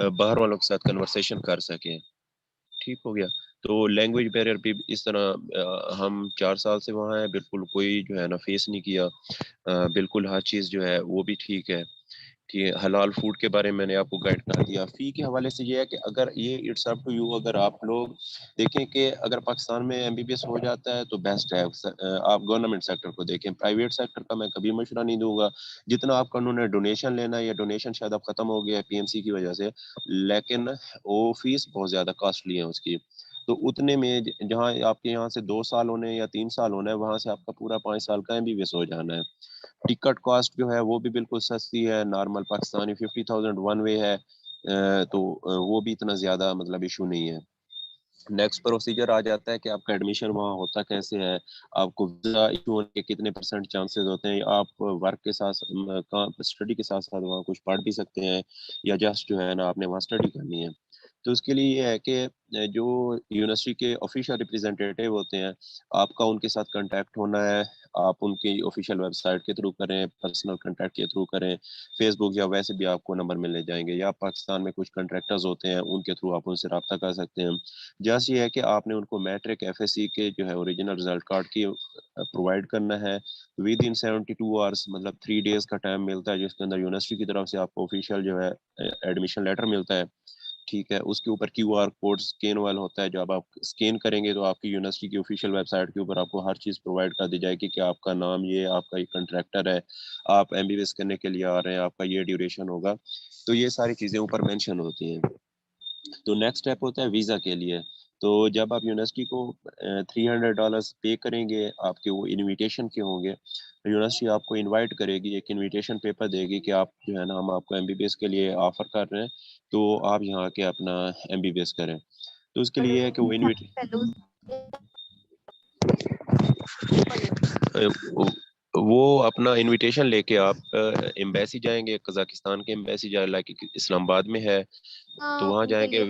बाहर वालों के साथ कन्वर्सेशन कर सकें। ठीक हो गया। तो लैंग्वेज बैरियर भी इस तरह हम 4 साल से वहाँ हैं, बिल्कुल कोई जो है ना फेस नहीं किया। बिल्कुल हर चीज़ जो है वो भी ठीक है। ठीक है। हलाल फूड के बारे में मैंने आपको गाइड कर दिया। फ़ी के हवाले से ये है कि अगर ये इट्स अप टू यू, अगर आप लोग देखें कि अगर पाकिस्तान में MBBS हो जाता है तो बेस्ट है। आप गवर्नमेंट सेक्टर को देखें, प्राइवेट सेक्टर का मैं कभी मशवरा नहीं दूंगा। जितना आपका उन्होंने डोनेशन लेना है, या डोनेशन शायद अब ख़त्म हो गया है PMC की वजह से, लेकिन वो फीस बहुत ज़्यादा कॉस्टली है उसकी। तो उतने में जहाँ आपके यहाँ से 2 साल होने या 3 साल होना है, वहाँ से आपका पूरा 5 साल का MBBS हो जाना है। टिकट कॉस्ट जो है वो भी बिल्कुल सस्ती है, नॉर्मल पाकिस्तानी 50,000 वन वे है। तो वो भी इतना ज़्यादा मतलब इशू नहीं है। नेक्स्ट प्रोसीजर आ जाता है कि आपका एडमिशन वहाँ होता कैसे है, आपको वीज़ा इशू होने के कितने % चांसेस होते हैं, आप वर्क के साथ स्टडी के साथ साथ वहाँ कुछ पढ़ भी सकते हैं, या जस्ट जो है ना आपने वहाँ स्टडी करनी है। तो उसके लिए ये है कि जो यूनिवर्सिटी के ऑफिशियल रिप्रेजेंटेटिव होते हैं, आपका उनके साथ कांटेक्ट होना है। आप उनकी ऑफिशियल वेबसाइट के थ्रू करें, पर्सनल कांटेक्ट के थ्रू करें, फेसबुक या वैसे भी आपको नंबर मिलने जाएंगे, या पाकिस्तान में कुछ कंट्रैक्टर्स होते हैं उनके थ्रू आप उनसे रब्ता कर सकते हैं। जस्ट ये है कि आपने उनको मैट्रिक FSC के जो है ओरिजिनल रिजल्ट कार्ड की प्रोवाइड करना है। विद इन 72 आवर्स, मतलब 3 डेज का टाइम मिलता है, जिसके अंदर यूनिवर्सिटी की तरफ से आपको ऑफिशियल जो है एडमिशन लेटर मिलता है। ठीक है। उसके ऊपर QR कोड स्कैन वाला होता है, जब आप स्कैन करेंगे तो आपकी यूनिवर्सिटी की ऑफिशियल वेबसाइट के ऊपर आपको हर चीज़ प्रोवाइड कर दी जाएगी कि आपका नाम ये, आपका ये कंट्रैक्टर है, आप MBBS करने के लिए आ रहे हैं, आपका ये ड्यूरेशन होगा। तो ये सारी चीज़ें ऊपर मेंशन होती हैं। तो नेक्स्ट स्टेप होता है वीज़ा के लिए। तो जब आप यूनिवर्सिटी को $300 पे करेंगे, आपके वो इनविटेशन के होंगे, यूनिवर्सिटी आपको इनवाइट करेगी, एक इनविटेशन पेपर देगी कि आप जो है ना हम आपको MBBS के लिए ऑफर कर रहे हैं, तो आप यहाँ के अपना MBBS करें। तो उसके लिए है कि वो वो अपना इनविटेशन लेके आप एम्बेसी जाएंगे, कजाकिस्तान के एम्बेसी जा लाइक इस्लामाबाद में है, तो वहाँ जाएंगे।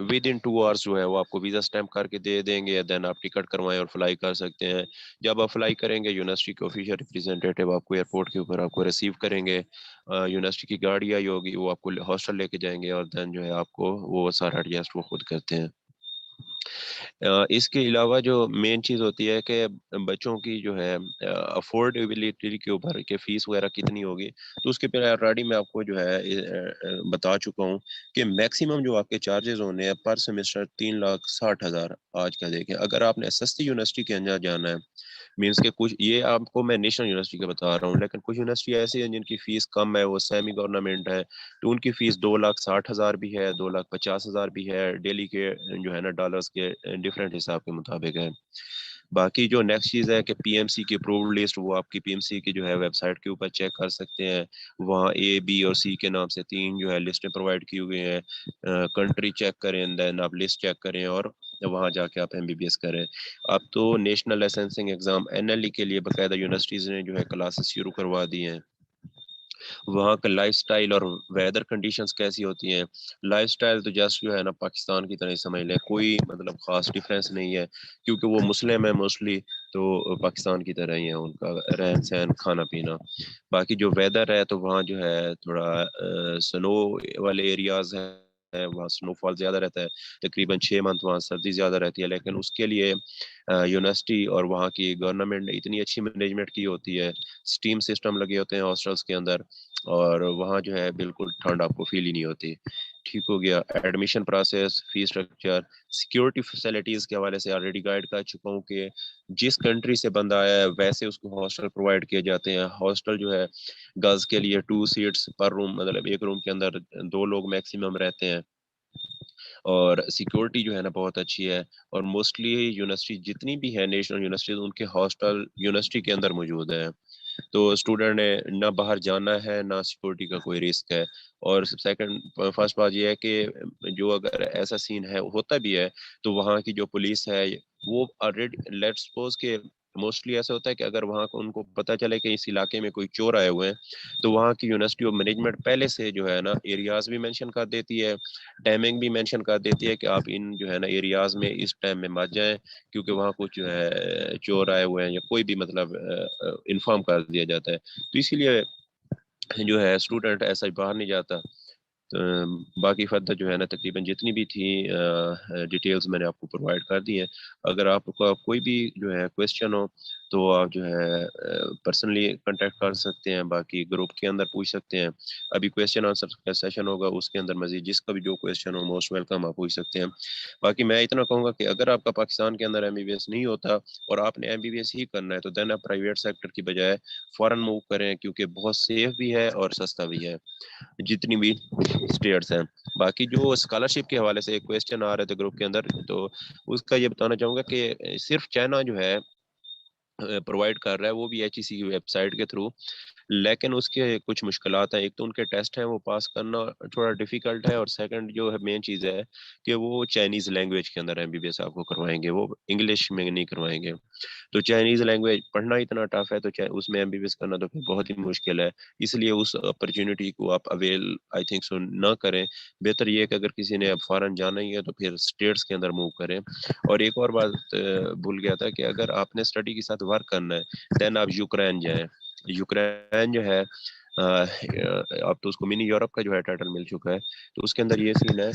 विद इन 2 आवर्स जो है वो आपको वीज़ा स्टैम्प करके दे देंगे, देन आप टिकट करवाएं और फ्लाई कर सकते हैं। जब आप फ्लाई करेंगे, यूनिवर्सिटी के ऑफिशियल रिप्रेजेंटेटिव आपको एयरपोर्ट के ऊपर आपको रिसीव करेंगे। यूनिवर्सिटी की गाड़ी आई होगी, वो आपको हॉस्टल लेके जाएंगे, और देन जो है आपको वो सारा एडजस्ट वो खुद करते हैं। इसके अलावा जो मेन चीज़ होती है कि बच्चों की जो है अफोर्डेबिलिटी के ऊपर के फीस वगैरह कितनी होगी, तो उसके पर ऑलरेडी मैं आपको जो है बता चुका हूँ कि मैक्सिमम जो आपके चार्जेस होने हैं पर सेमेस्टर 3,60,000 आज का देखें। अगर आपने सस्ती यूनिवर्सिटी के अंदर जाना है, मीन्स के कुछ ये आपको मैं नेशनल यूनिवर्सिटी का बता रहा हूँ, लेकिन कुछ यूनिवर्सिटी ऐसी हैं जिनकी फीस कम है, वो सेमी गवर्नमेंट है, तो उनकी फीस 2,60,000 भी है, 2,50,000 भी है, डेली के जो है ना डॉलर्स के डिफरेंट हिसाब के मुताबिक है। बाकी जो नेक्स्ट चीज़ है कि पीएमसी की अप्रूव्ड लिस्ट, वो आपकी पीएमसी की जो है वेबसाइट के ऊपर चेक कर सकते हैं। वहाँ ए, बी और सी के नाम से 3 जो है लिस्टें प्रोवाइड की हुई हैं। कंट्री चेक करें, देन आप लिस्ट चेक करें और वहाँ जाके आप एमबीबीएस करें। अब तो नेशनल लाइसेंसिंग एग्जाम एनएलई के लिए बाकायदा यूनिवर्सिटीज़ ने जो है क्लासेस शुरू करवा दी हैं। वहाँ का लाइफस्टाइल और वेदर कंडीशंस कैसी होती हैं। लाइफस्टाइल तो जस्ट जो है ना पाकिस्तान की तरह ही समझ लें, कोई मतलब ख़ास डिफरेंस नहीं है, क्योंकि वो मुस्लिम है मोस्टली, तो पाकिस्तान की तरह ही है उनका रहन सहन खाना पीना। बाकी जो वेदर है तो वहाँ जो है थोड़ा स्नो वाले एरियाज हैं, वहाँ स्नोफॉल ज़्यादा रहता है, तकरीबन 6 मंथ वहाँ सर्दी ज़्यादा रहती है, लेकिन उसके लिए यूनिवर्सिटी और वहाँ की गवर्नमेंट ने इतनी अच्छी मैनेजमेंट की होती है, स्टीम सिस्टम लगे होते हैं हॉस्टल्स के अंदर, और वहाँ जो है बिल्कुल ठंड आपको फील ही नहीं होती। ठीक हो गया। Admission process, fee structure, security facilities के हवाले से ऑलरेडी गाइड कर चुका हूँ कि जिस कंट्री से बंदा आया है वैसे उसको हॉस्टल प्रोवाइड किए जाते हैं। हॉस्टल जो है गर्ल्स के लिए 2 सीट्स पर रूम, मतलब एक रूम के अंदर 2 लोग मैक्सिमम रहते हैं, और सिक्योरिटी जो है ना बहुत अच्छी है। और मोस्टली यूनिवर्सिटी जितनी भी है नेशनल यूनिवर्सिटीज, उनके हॉस्टल यूनिवर्सिटी के अंदर मौजूद है, तो स्टूडेंट ने ना बाहर जाना है ना सिक्योरिटी का कोई रिस्क है। और सेकंड फर्स्ट बात यह है कि जो अगर ऐसा सीन है होता भी है, तो वहाँ की जो पुलिस है वो ऑलरेडी, लेट्स सपोज के मोस्टली ऐसा होता है कि अगर वहाँ को उनको पता चले कि इस इलाके में कोई चोर आए हुए हैं, तो वहाँ की यूनिवर्सिटी ऑफ मैनेजमेंट पहले से जो है ना एरियाज भी मेंशन कर देती है, टाइमिंग भी मेंशन कर देती है कि आप इन जो है ना एरियाज में इस टाइम में मत जाएं, क्योंकि वहाँ कुछ जो है चोर आए हुए हैं या कोई भी मतलब इन्फॉर्म कर दिया जाता है, तो इसीलिए जो है स्टूडेंट ऐसा ही बाहर नहीं जाता। तो बाकी फर्दर जो है ना तकरीबन जितनी भी थी डिटेल्स मैंने आपको प्रोवाइड कर दी है। अगर आपको कोई भी जो है क्वेश्चन हो तो आप जो है पर्सनली कांटेक्ट कर सकते हैं, बाकी ग्रुप के अंदर पूछ सकते हैं। अभी क्वेश्चन आंसर का सेशन होगा, उसके अंदर मजीद जिसका भी जो क्वेश्चन हो मोस्ट वेलकम, आप पूछ सकते हैं। बाकी मैं इतना कहूँगा कि अगर आपका पाकिस्तान के अंदर एमबीबीएस नहीं होता और आपने एमबीबीएस ही करना है, तो देन आप प्राइवेट सेक्टर की बजाय फॉरेन मूव करें, क्योंकि बहुत सेफ भी है और सस्ता भी है जितनी भी स्टेट्स हैं। बाकी जो स्कॉलरशिप के हवाले से एक क्वेश्चन आ रहे थे ग्रुप के अंदर, तो उसका ये बताना चाहूँगा कि सिर्फ चाइना जो है प्रोवाइड कर रहा है, वो भी एचईसी की वेबसाइट के थ्रू, लेकिन उसके कुछ मुश्किलात हैं। एक तो उनके टेस्ट हैं वो पास करना थोड़ा डिफिकल्ट है, और सेकंड जो है मेन चीज़ है कि वो चाइनीज़ लैंग्वेज के अंदर एमबीबीएस आपको करवाएंगे, वो इंग्लिश में नहीं करवाएंगे। तो चाइनीज़ लैंग्वेज पढ़ना इतना टफ है, तो उसमें एमबीबीएस करना तो फिर बहुत ही मुश्किल है। इसलिए उस अपॉर्चुनिटी को आप अवेल आई थिंक सो ना करें। बेहतर ये है कि अगर किसी ने अब फॉरेन जाना ही है तो फिर स्टेट्स के अंदर मूव करें। और एक और बात भूल गया था कि अगर आपने स्टडी के साथ वर्क करना है देन आप यूक्रेन जाएं। यूक्रेन जो है अब तो उसको मिनी यूरोप का जो है टाइटल मिल चुका है, तो उसके अंदर ये सीन है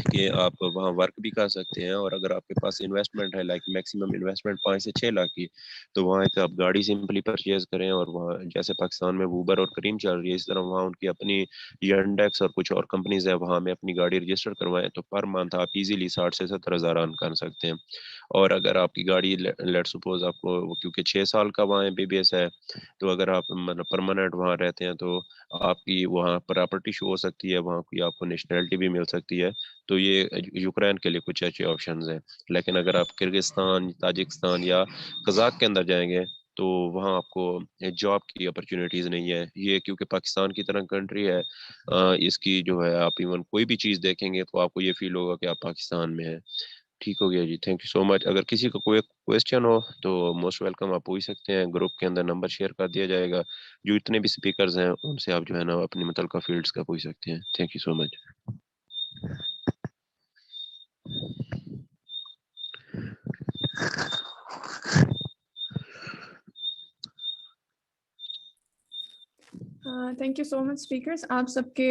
कि आप वहाँ वर्क भी कर सकते हैं, और अगर आपके पास इन्वेस्टमेंट है, लाइक मैक्सिमम इन्वेस्टमेंट 5 से 6 लाख की, तो वहाँ एक आप गाड़ी सिंपली परचेज करें, और वहाँ जैसे पाकिस्तान में वूबर और करीम चल रही है, इस तरह वहाँ उनकी अपनी यंडेक्स और कुछ और कंपनीज है, वहाँ में अपनी गाड़ी रजिस्टर करवाएं, तो पर मंथ आप इजीली 60 से 70 हज़ार अर्न कर सकते हैं। और अगर आपकी गाड़ी लेट सपोज आपको, क्योंकि 6 साल का वहाँ एमबीबीएस है, तो अगर आप मतलब परमानेंट वहाँ रहते हैं तो आपकी वहाँ प्रॉपर्टी शो हो सकती है, वहाँ की आपको नेशनैलिटी भी मिल सकती है। तो ये यूक्रेन के लिए कुछ अच्छे ऑप्शंस हैं। लेकिन अगर आप किर्गिस्तान, ताजिकिस्तान या कजाक के अंदर जाएंगे, तो वहाँ आपको जॉब की अपॉर्चुनिटीज़ नहीं है। ये क्योंकि पाकिस्तान की तरह कंट्री है, इसकी जो है आप इवन कोई भी चीज़ देखेंगे तो आपको ये फील होगा कि आप पाकिस्तान में हैं। ठीक हो गया जी, थैंक यू सो मच। अगर किसी को कोई क्वेश्चन हो तो मोस्ट वेलकम, आप पूछ सकते हैं। ग्रुप के अंदर नंबर शेयर कर दिया जाएगा, जो इतने भी स्पीकर्स हैं उनसे आप जो है ना अपनी मुतल्लिका फील्ड्स का पूछ सकते हैं। Thank you so much. Thank you so much speakers, आप सबके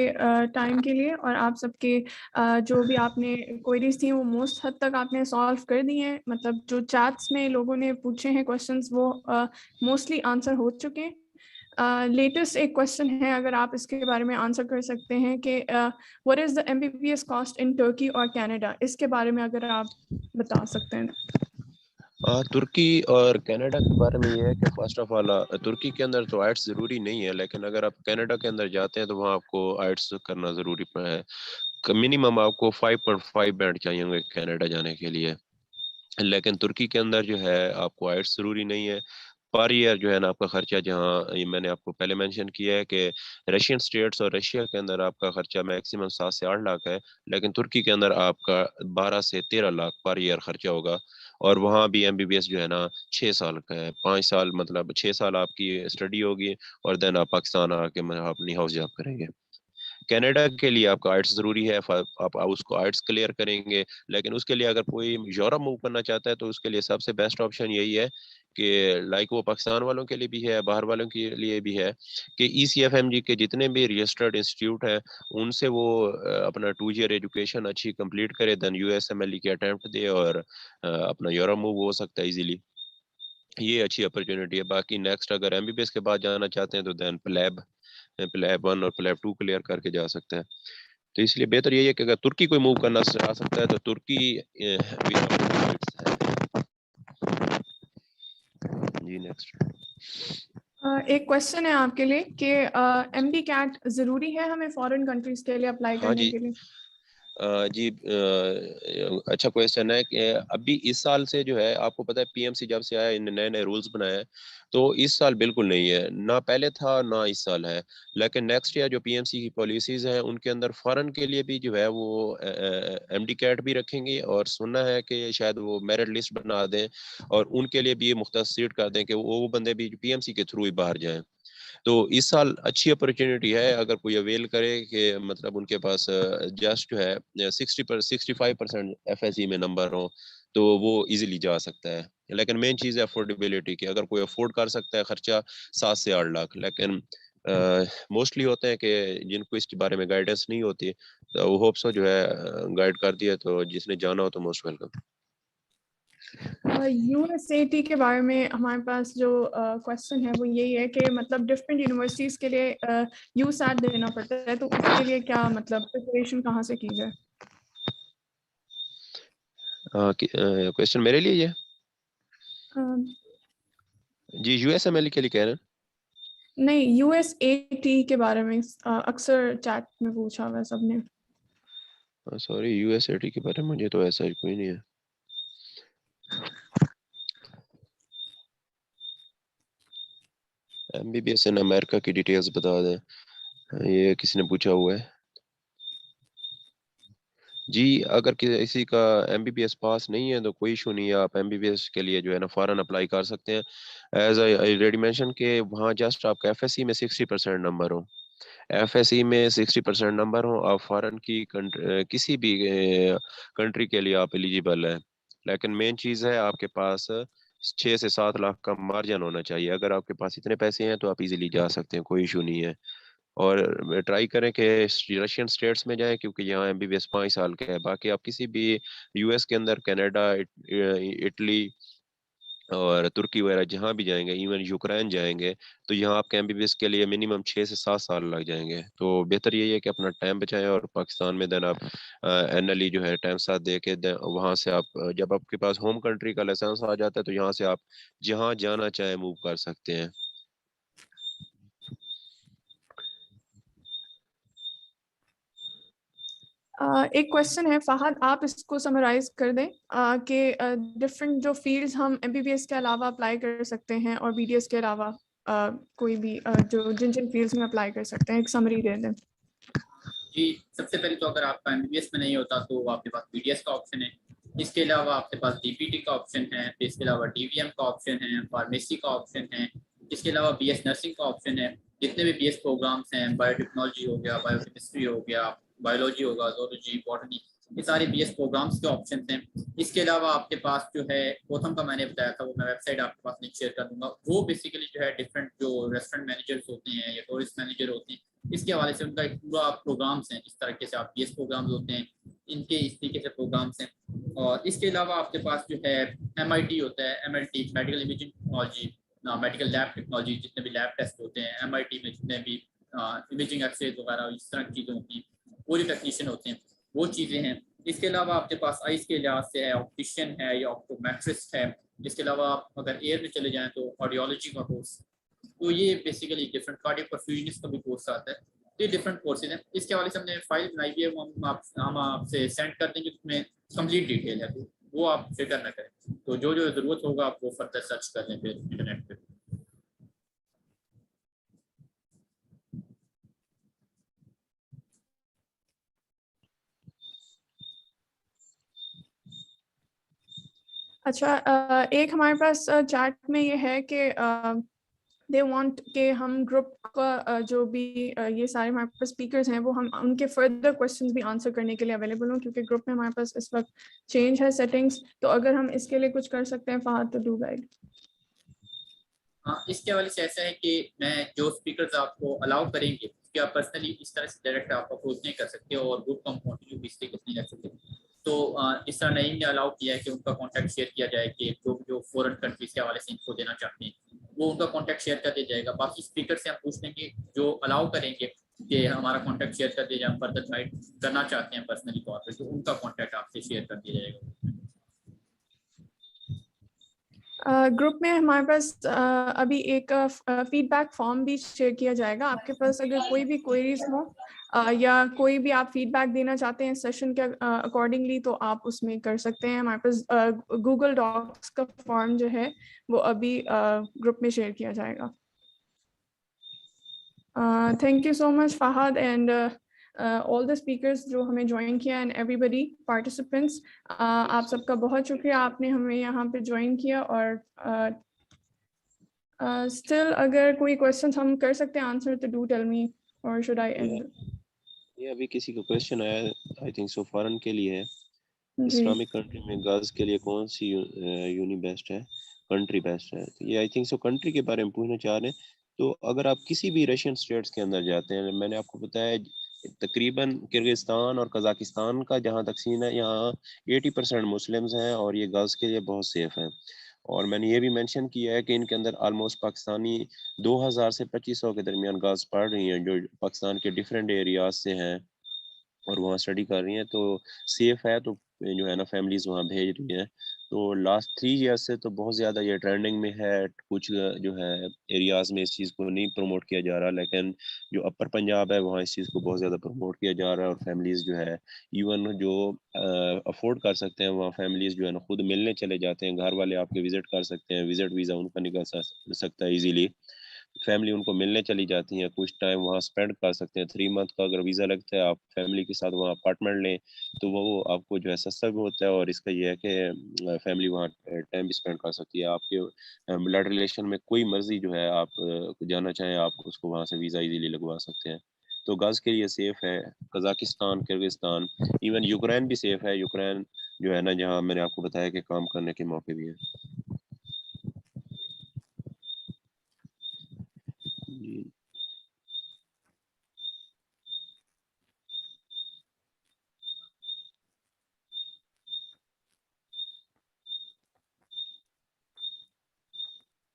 टाइम के लिए, और आप सबके जो भी आपने क्वेरीज थी वो मोस्ट हद तक आपने सॉल्व कर दी हैं। मतलब जो चैट्स में लोगों ने पूछे हैं क्वेश्चंस वो मोस्टली आंसर हो चुके हैं। लेटेस्ट एक क्वेश्चन है, अगर आप इसके बारे में आंसर कर सकते हैं कि what is the MBBS cost in Turkey और कनाडा, इसके बारे में अगर आप बता सकते हैं। तुर्की और कनाडा के बारे में ये है कि फर्स्ट ऑफ ऑल तुर्की के अंदर तो आइट्स ज़रूरी नहीं है, लेकिन अगर आप कनाडा के अंदर जाते हैं तो वहाँ आपको आइट्स करना ज़रूरी है। मिनिमम आपको 5.5 बैंड चाहिए होंगे कनाडा जाने के लिए, लेकिन तुर्की के अंदर जो है आपको आइट्स ज़रूरी नहीं है। पर ईयर जो है ना आपका खर्चा, जहाँ ये मैंने आपको पहले मेंशन किया है कि रशियन स्टेट्स और रशिया के अंदर आपका खर्चा मैक्सिमम 7 से 8 लाख है, लेकिन तुर्की के अंदर आपका 12 से 13 लाख पर ईयर खर्चा होगा। और वहाँ भी MBBS जो है ना 6 साल का है, 5 साल मतलब 6 साल आपकी स्टडी होगी और देन आप पाकिस्तान आके अपनी हाउस जॉब करेंगे। कनाडा के लिए आपका आइट्स ज़रूरी है, आप उसको आइट्स क्लियर करेंगे, लेकिन उसके लिए अगर कोई यूरोप मूव करना चाहता है तो उसके लिए सबसे बेस्ट ऑप्शन यही है कि लाइक वो पाकिस्तान वालों के लिए भी है, बाहर वालों के लिए भी है, कि ECFMG के जितने भी रजिस्टर्ड इंस्टीट्यूट हैं उनसे वो अपना 2 ईयर एजुकेशन अच्छी कंप्लीट करे, देन USMLE की अटेम्प्ट दे और अपना यूरोप मूव हो सकता है इजीली। ये अच्छी अपॉर्चुनिटी है। बाकी नेक्स्ट अगर MBBS के बाद जाना चाहते हैं तो देन प्लैब 1 और प्लैब 2 क्लियर करके जा सकते हैं। तो इसलिए बेहतर यही है कि अगर तुर्की कोई मूव करना चाह सकता है तो तुर्की जी। नेक्स्ट एक क्वेश्चन है आपके लिए कि MD-CAT ज़रूरी है हमें फॉरेन कंट्रीज के लिए अप्लाई हाँ करने जी। के लिए? जी अच्छा क्वेश्चन है कि अभी इस साल से जो है आपको पता है PMC जब से आया इन नए रूल्स बनाए हैं, तो इस साल बिल्कुल नहीं है, ना पहले था ना इस साल है। लेकिन नेक्स्ट ईयर जो PMC की पॉलिसीज हैं उनके अंदर फॉरेन के लिए भी जो है वो MD-CAT भी रखेंगे, और सुनना है कि शायद वो मेरिट लिस्ट बना दें और उनके लिए भी ये मुख्तस सीट कर दें कि वो बंदे भी PMC के थ्रू ही बाहर जाएं। तो इस साल अच्छी अपॉर्चुनिटी है अगर कोई अवेल करे कि मतलब उनके पास जस्ट जो है 65% FSE में नंबर हो तो वो इजीली जा सकता है। लेकिन मेन चीज़ है अफोर्डेबिलिटी की, अगर कोई अफोर्ड कर सकता है खर्चा 7 से 8 लाख, लेकिन मोस्टली होते हैं कि जिनको इसके बारे में गाइडेंस नहीं होती, तो वो होप्स जो है गाइड कर दिया, तो जिसने जाना हो तो मोस्ट वेलकम। USAT के बारे में हमारे पास जो क्वेश्चन है वो यही है कि मतलब डिफरेंट यूनिवर्सिटीज़ के लिए USAT देना पड़ता है, तो उसके लिए क्या मतलब प्रिपरेशन कहाँ से की जाए? क्वेश्चन मेरे लिए ये जी USMLE के लिए कह रहे हैं? नहीं, USAT के बारे में अक्सर चैट में पूछा हुआ है सबने। सॉरी USAT के बारे में मुझे तो ऐसा कोई नहीं है। MBBS इन अमेरिका की डिटेल्स बता दें, ये किसी ने पूछा हुआ है जी। अगर किसी का MBBS पास नहीं है तो कोई इशू नहीं है, आप MBBS के लिए जो है ना फॉरन अप्लाई कर सकते हैं। एज आई ऑलरेडी मेंशन के वहाँ जस्ट आपका FSE में 60% नंबर हो, FSE में 60% नंबर हो, आप फॉरेन की किसी भी कंट्री के लिए आप एलिजिबल है। लेकिन मेन चीज़ है आपके पास 6 से 7 लाख का मार्जिन होना चाहिए। अगर आपके पास इतने पैसे हैं तो आप इजीली जा सकते हैं, कोई इशू नहीं है। और ट्राई करें कि रशियन स्टेट्स में जाएं क्योंकि यहाँ MBBS 5 साल का है। बाकी आप किसी भी US के अंदर कनाडा, इटली और तुर्की वगैरह जहाँ भी जाएंगे, इवन यूक्रेन जाएंगे, तो यहाँ आपके MBBS के लिए मिनिमम 6 से 7 साल लग जाएंगे। तो बेहतर यही है कि अपना टाइम बचाएं और पाकिस्तान में देन आप एनअली जो है टाइम साथ दे के वहाँ से आप जब आपके पास होम कंट्री का लाइसेंस आ जाता है तो यहाँ से आप जहाँ जाना चाहे मूव कर सकते हैं। एक क्वेश्चन है फहद, आप इसको समराइज कर दें कि डिफरेंट जो फील्ड्स हम MBBS के अलावा अप्लाई कर सकते हैं और BDS के अलावा कोई भी जो जिन फील्ड्स में अप्लाई कर सकते हैं, एक समरी दे दें। जी, सबसे पहले तो अगर आपका MBBS में नहीं होता तो आपके पास BDS का ऑप्शन है। इसके अलावा आपके पास DPT का ऑप्शन है, फिर इसके अलावा DVM का ऑप्शन है, फार्मेसी का ऑप्शन है, इसके अलावा BS नर्सिंग का ऑप्शन है। जितने भी BS प्रोग्राम्स हैं, बायोटेक्नोलॉजी हो गया, बायोकेमिस्ट्री हो गया, बायोलॉजी होगा, जोलॉजी, बॉटनी, ये सारे BS प्रोग्राम्स के ऑप्शन हैं। इसके अलावा आपके पास जो है गौतम का मैंने बताया था, वो मैं वेबसाइट आपके पास लिंक शेयर कर दूंगा। वो बेसिकली जो है डिफरेंट जो रेस्टोरेंट मैनेजर्स होते हैं या टूरिस्ट मैनेजर होते हैं, इसके हवाले से उनका एक पूरा प्रोग्राम्स हैं, जिस तरीके से आप BS प्रोग्राम्स होते हैं इनके इस तरीके से प्रोग्राम्स हैं। और इसके अलावा आपके पास जो है MIT होता है, MLT medical imaging technology, medical lab technology, जितने भी लैब टेस्ट होते हैं MIT में, जितने भी इमेजिंग एक्सरेज वगैरह इस तरह की चीज़ें होती हैं, वो जो टेक्नीशियन होते हैं वो चीज़ें हैं। इसके अलावा आपके पास आइस के लिहाज से है, ऑप्टिशियन है या ऑप्टोमेट्रिस्ट है। इसके अलावा आप अगर एयर में चले जाएं तो ऑडियोलॉजी का कोर्स, तो ये बेसिकली डिफरेंट कार्डियो परफ्यूजनिस्ट का भी कोर्स आता है। तो ये डिफरेंट कोर्सेज हैं। इसके हवाले से हमने फाइल बनाई हुई है, वो हम आपसे सेंड कर देंगे, उसमें कंप्लीट डिटेल है, तो वो आप फिक्र ना करें। तो जो जो ज़रूरत होगा आप वो फर्दर सर्च कर लें फिर इंटरनेट पर। अच्छा, एक हमारे पास चैट में ये है कि दे वांट के हम ग्रुप का जो भी ये सारे हमारे पास स्पीकर्स हैं वो हम उनके फर्दर क्वेश्चंस भी आंसर करने के लिए अवेलेबल हों, क्योंकि ग्रुप में हमारे पास इस वक्त चेंज है सेटिंग्स। तो अगर हम इसके लिए कुछ कर सकते हैं फहद, तो डू गाइड। हाँ, इसके हवाले से ऐसा है कि मैं जो स्पीकर्स आपको अलाउ करेंगे कि आप पर्सनली इस तरह से डायरेक्ट आप अप्रोच नहीं कर सकते और ग्रुप का कंटिन्यू भी इस तरीके से नहीं रख सकते। तो इस तरह नहीं ने अलाउ किया है कि उनका कॉन्टैक्ट शेयर किया जाए कि जो फॉरेन कंट्रीज के हवाले से इनको देना चाहते हैं वो उनका कॉन्टैक्ट शेयर कर दिया जाएगा। बाकी स्पीकर से हम पूछ लेंगे जो अलाउ करेंगे कि हमारा कॉन्टैक्ट शेयर कर दिया जाए, हम फर्दर गाइड करना चाहते हैं पर्सनली तौर पर, तो उनका कॉन्टैक्ट आपसे शेयर कर दिया जाएगा। ग्रुप में हमारे पास अभी एक फीडबैक फॉर्म भी शेयर किया जाएगा। आपके पास अगर कोई भी क्वेरीज हो या कोई भी आप फीडबैक देना चाहते हैं सेशन के अकॉर्डिंगली, तो आप उसमें कर सकते हैं। हमारे पास गूगल डॉक्स का फॉर्म जो है वो अभी ग्रुप में शेयर किया जाएगा। Thank you so much Fahad and all the speakers जो हमें ज्वाइन किया एंड एवरीबडी पार्टिसिपेंट्स, आप सबका बहुत शुक्रिया, आपने हमें यहाँ पे ज्वाइन किया। और स्टिल अगर कोई क्वेश्चन हम कर सकते हैं आंसर, तो डू टेल मी और शुड आई एंड? ये अभी किसी का क्वेश्चन आया, आई थिंक सो फॉरेन के लिए है, जी इस्लामिक कंट्री में गर्ल्स के लिए कौन सी यूनी बेस्ट है, कंट्री बेस्ट है? तो ये आई थिंक सो कंट्री के बारे में पूछना चाह रहे हैं। तो अगर आप किसी भी रशियन स्टेट्स के अंदर जाते हैं, मैंने आपको बताया तकरीबन किर्गिस्तान और कजाकिस्तान का जहाँ तक सीन है, यहाँ 80% मुस्लिम्स हैं और ये गर्ल्स के लिए बहुत सेफ हैं। और मैंने ये भी मेंशन किया है कि इनके अंदर ऑलमोस्ट पाकिस्तानी 2000 से 2500 के दरमियान गर्ल्स पढ़ रही हैं जो पाकिस्तान के डिफरेंट एरियाज से हैं और वहाँ स्टडी कर रही हैं, तो सेफ है। तो जो है ना फैमिलीज वहाँ भेज रही हैं। तो लास्ट 3 ईयर से तो बहुत ज़्यादा ये ट्रेंडिंग में है। कुछ जो है एरियाज में इस चीज़ को नहीं प्रमोट किया जा रहा, लेकिन जो अपर पंजाब है वहाँ इस चीज़ को बहुत ज़्यादा प्रमोट किया जा रहा है। और फैमिलीज जो है इवन जो अफोर्ड कर सकते हैं वहाँ फैमिलीज जो है ना खुद मिलने चले जाते हैं, घर वाले आपके विजिट कर सकते हैं, विजिट वीज़ा उनका निकल सकता है ईजीली। फैमिली उनको मिलने चली जाती है, कुछ टाइम वहाँ स्पेंड कर सकते हैं। 3 मंथ का अगर वीज़ा लगता है, आप फैमिली के साथ वहाँ अपार्टमेंट लें तो वो आपको जो है सस्ता भी होता है। और इसका ये है कि फैमिली वहाँ टाइम भी स्पेंड कर सकती है। आपके ब्लड रिलेशन में कोई मर्जी जो है आप जाना चाहें, आप उसको वहाँ से वीज़ा इजीली लगवा सकते हैं। तो गर्ल्स के लिए सेफ है। कजाकिस्तान, किर्गिस्तान, इवन यूक्रेन भी सेफ है। यूक्रेन जो है ना, जहाँ मैंने आपको बताया कि काम करने के मौके भी है। जी।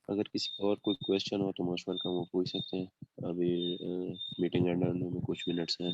अगर किसी का और कोई क्वेश्चन हो तो मोस्ट वेलकम, वो पूछ सकते हैं। अभी मीटिंग एंड होने में कुछ मिनट्स हैं।